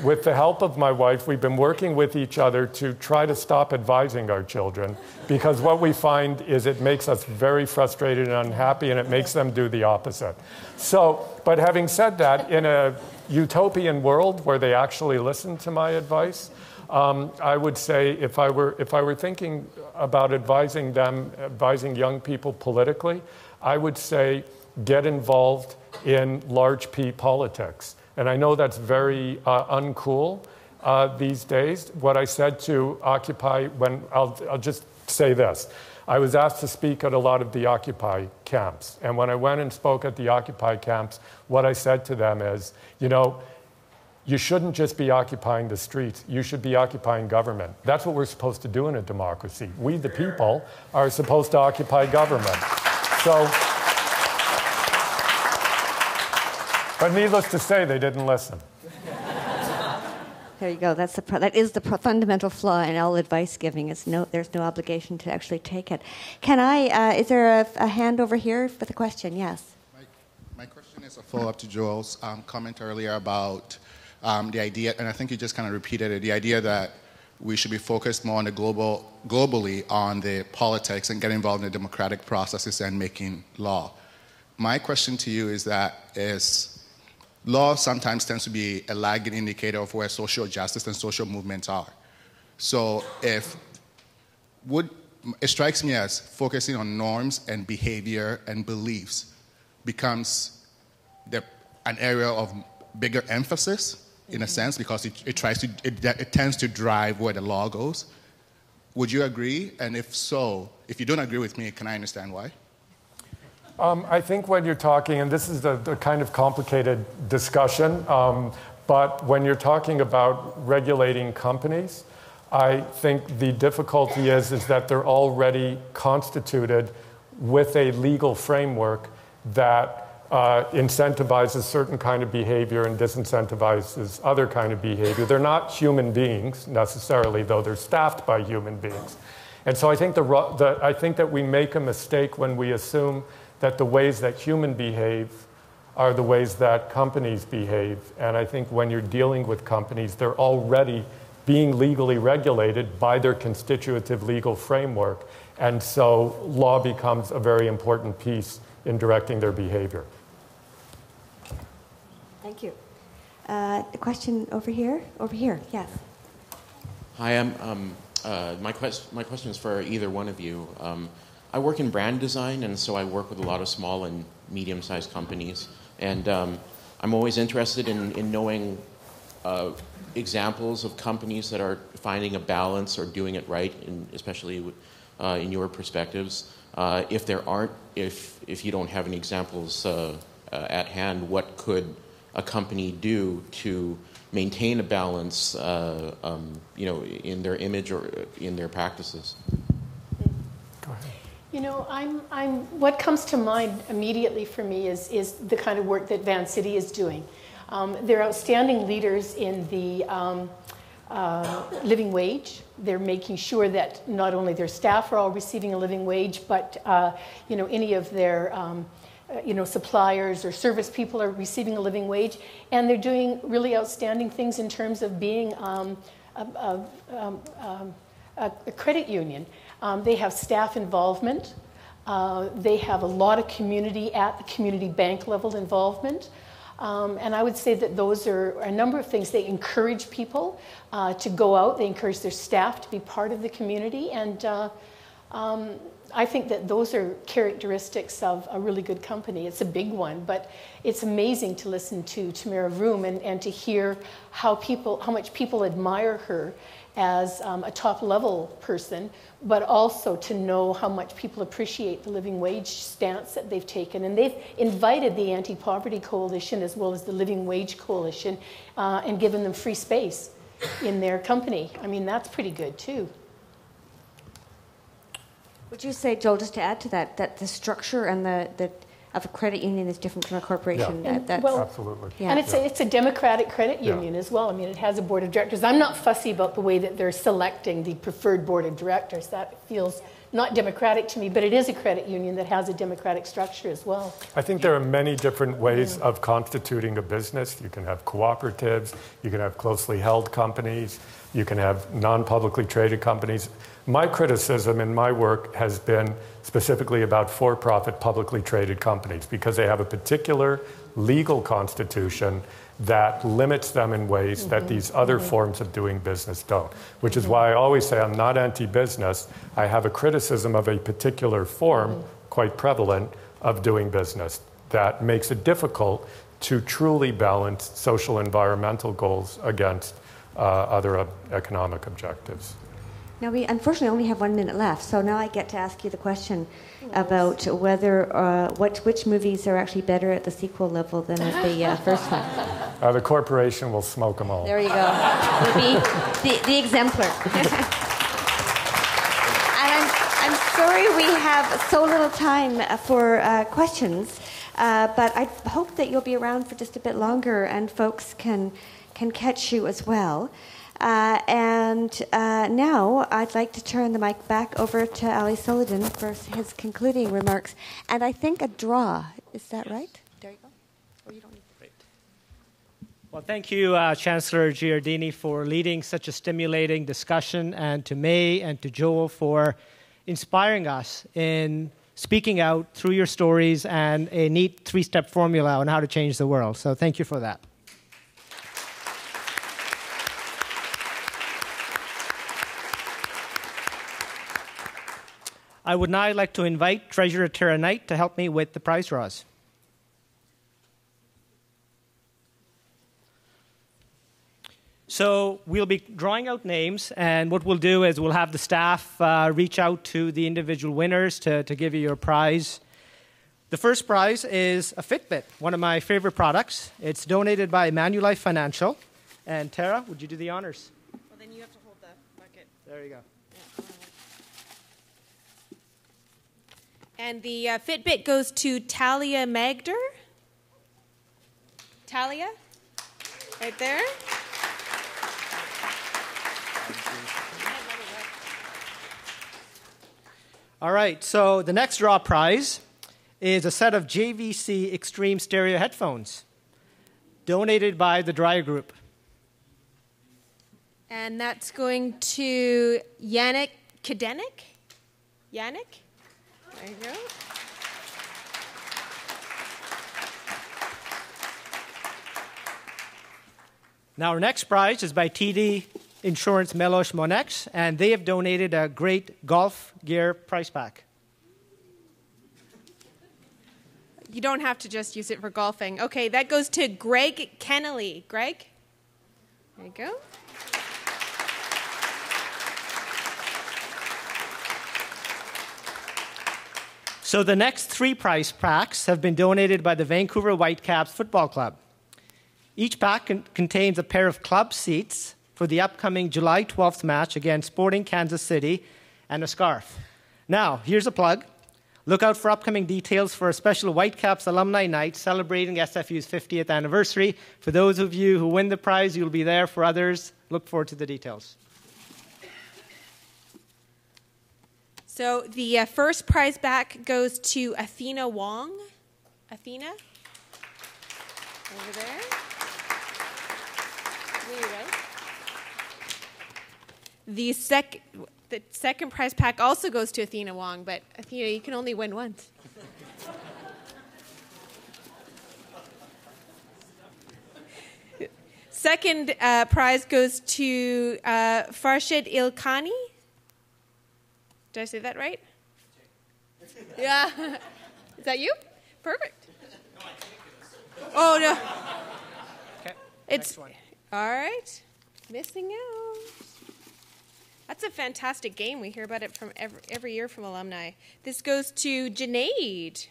with the help of my wife. We've been working with each other to try to stop advising our children, because what we find is it makes us very frustrated and unhappy, and it makes them do the opposite. So, but having said that, in a utopian world where they actually listen to my advice, I would say if I were thinking about advising young people politically, I would say get involved in large P politics. And I know that's very uncool these days. What I said to Occupy, I'll just say this. I was asked to speak at a lot of the Occupy camps. And when I went and spoke at the Occupy camps, what I said to them is, you shouldn't just be occupying the streets. You should be occupying government. That's what we're supposed to do in a democracy. We, the people, are supposed to occupy government. So, but needless to say, they didn't listen. There you go. That is the fundamental flaw in all advice giving. There's no obligation to actually take it. Is there a hand over here with a question? Yes. My question is a follow-up to Joel's comment earlier about the idea, and I think you just kind of repeated it, the idea that we should be focused more on the globally on the politics and get involved in the democratic processes and making law. My question to you is law sometimes tends to be a lagging indicator of where social justice and social movements are. So it strikes me as focusing on norms and behavior and beliefs becomes an area of bigger emphasis in a sense, because it tends to drive where the law goes. Would you agree? And if so, if you don't agree with me, can I understand why? I think when you're talking, and this is the kind of complicated discussion, but when you're talking about regulating companies, I think the difficulty is that they're already constituted with a legal framework that incentivizes certain kind of behavior and disincentivizes other kind of behavior. They're not human beings necessarily, though they're staffed by human beings. And so I think that we make a mistake when we assume that the ways that humans behave are the ways that companies behave. And I think when you're dealing with companies, they're already being legally regulated by their constitutive legal framework. And so law becomes a very important piece in directing their behavior. Thank you. The question over here? Over here, yes. Hi, my question is for either one of you. I work in brand design, and so I work with a lot of small and medium-sized companies. And I'm always interested in knowing examples of companies that are finding a balance or doing it right, especially in your perspectives. If there aren't, if you don't have any examples at hand, what could a company do to maintain a balance, in their image or in their practices? Go ahead. You know, what comes to mind immediately for me is the kind of work that Van City is doing. They're outstanding leaders in the living wage. They're making sure that not only their staff are all receiving a living wage, but any of their suppliers or service people are receiving a living wage, and they're doing really outstanding things in terms of being a credit union. They have staff involvement. They have a lot of community at the community bank level involvement. And I would say that those are a number of things. They encourage people to go out. They encourage their staff to be part of the community. And I think that those are characteristics of a really good company. It's a big one, but it's amazing to listen to Tamara Vroom and to hear how much people admire her as a top-level person, but also to know how much people appreciate the living wage stance that they've taken. And they've invited the Anti-Poverty Coalition as well as the Living Wage Coalition and given them free space in their company. I mean, that's pretty good, too. Would you say, Joel, just to add to that the structure and the of a credit union is different from a corporation? Yeah. Absolutely. Yeah. And it's a democratic credit union as well. I mean, it has a board of directors. I'm not fussy about the way that they're selecting the preferred board of directors. That feels not democratic to me, but it is a credit union that has a democratic structure as well. I think there are many different ways of constituting a business. You can have cooperatives, you can have closely held companies, you can have non-publicly traded companies. My criticism in my work has been specifically about for-profit publicly traded companies because they have a particular legal constitution that limits them in ways that these other forms of doing business don't, which is why I always say I'm not anti-business. I have a criticism of a particular form, quite prevalent, of doing business that makes it difficult to truly balance social environmental goals against other economic objectives. Now, we unfortunately only have 1 minute left, so now I get to ask you the question about whether which movies are actually better at the sequel level than at the first one. The corporation will smoke them all. There you go. The exemplar. And I'm sorry we have so little time for questions, but I hope that you'll be around for just a bit longer and folks can catch you as well. Now I'd like to turn the mic back over to Ali Soledin for his concluding remarks. And I think a draw. Is that right? There you go. Or you don't need to. Well, thank you, Chancellor Giardini, for leading such a stimulating discussion, and to May and to Joel for inspiring us in speaking out through your stories and a neat 3-step formula on how to change the world. So thank you for that. I would now like to invite Treasurer Tara Knight to help me with the prize draws. So we'll be drawing out names, and what we'll do is we'll have the staff reach out to the individual winners to give you your prize. The first prize is a Fitbit, one of my favorite products. It's donated by Manulife Financial. And Tara, would you do the honors? Well, then you have to hold the bucket. There you go. And the Fitbit goes to Talia Magder. Talia? Right there. All right, so the next draw prize is a set of JVC Extreme Stereo headphones, donated by the Dreyer Group. And that's going to Yannick Kadenik. Yannick? There you go. Now, our next prize is by TD Insurance Melosh Monex, and they have donated a great golf gear prize pack. You don't have to just use it for golfing. Okay, that goes to Greg Kennelly. Greg? There you go. So the next 3 prize packs have been donated by the Vancouver Whitecaps Football Club. Each pack contains a pair of club seats for the upcoming July 12th match against Sporting Kansas City and a scarf. Now, here's a plug. Look out for upcoming details for a special Whitecaps Alumni Night celebrating SFU's 50th anniversary. For those of you who win the prize, you'll be there. For others, look forward to the details. So the first prize back goes to Athena Wong. Athena? Over there. The second prize pack also goes to Athena Wong, but Athena, you can only win once. Second prize goes to Farshid Ilkhani. Did I say that right? Yeah. Is that you? Perfect. Oh, no. Okay. It's next one. All right. Missing out. That's a fantastic game. We hear about it from every year from alumni. This goes to Janaid.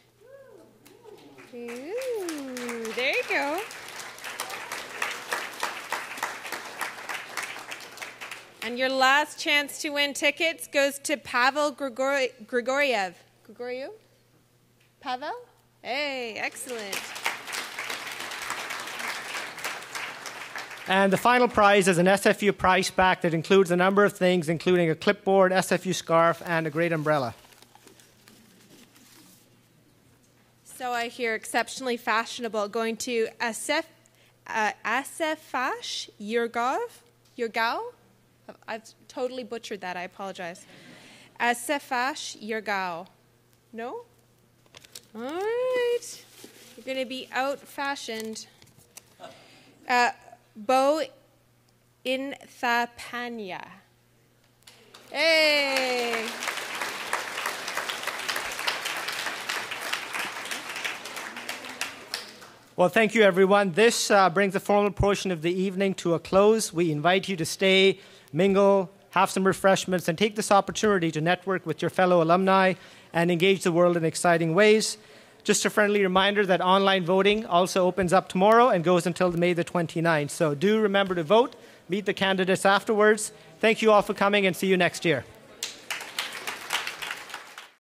Ooh, there you go. And your last chance to win tickets goes to Pavel Grigoriev. Grigoriev? Pavel? Hey, excellent. And the final prize is an SFU prize pack that includes a number of things, including a clipboard, SFU scarf, and a great umbrella. So I hear exceptionally fashionable, going to Asefash Yurgao. I've totally butchered that. I apologize. Asefash Yurgao. No? All right. You're going to be out-fashioned. Bo Inthapanya. Hey! Well, thank you, everyone. This brings the formal portion of the evening to a close. We invite you to stay, mingle, have some refreshments, and take this opportunity to network with your fellow alumni and engage the world in exciting ways. Just a friendly reminder that online voting also opens up tomorrow and goes until May the 29th. So do remember to vote, meet the candidates afterwards. Thank you all for coming, and see you next year.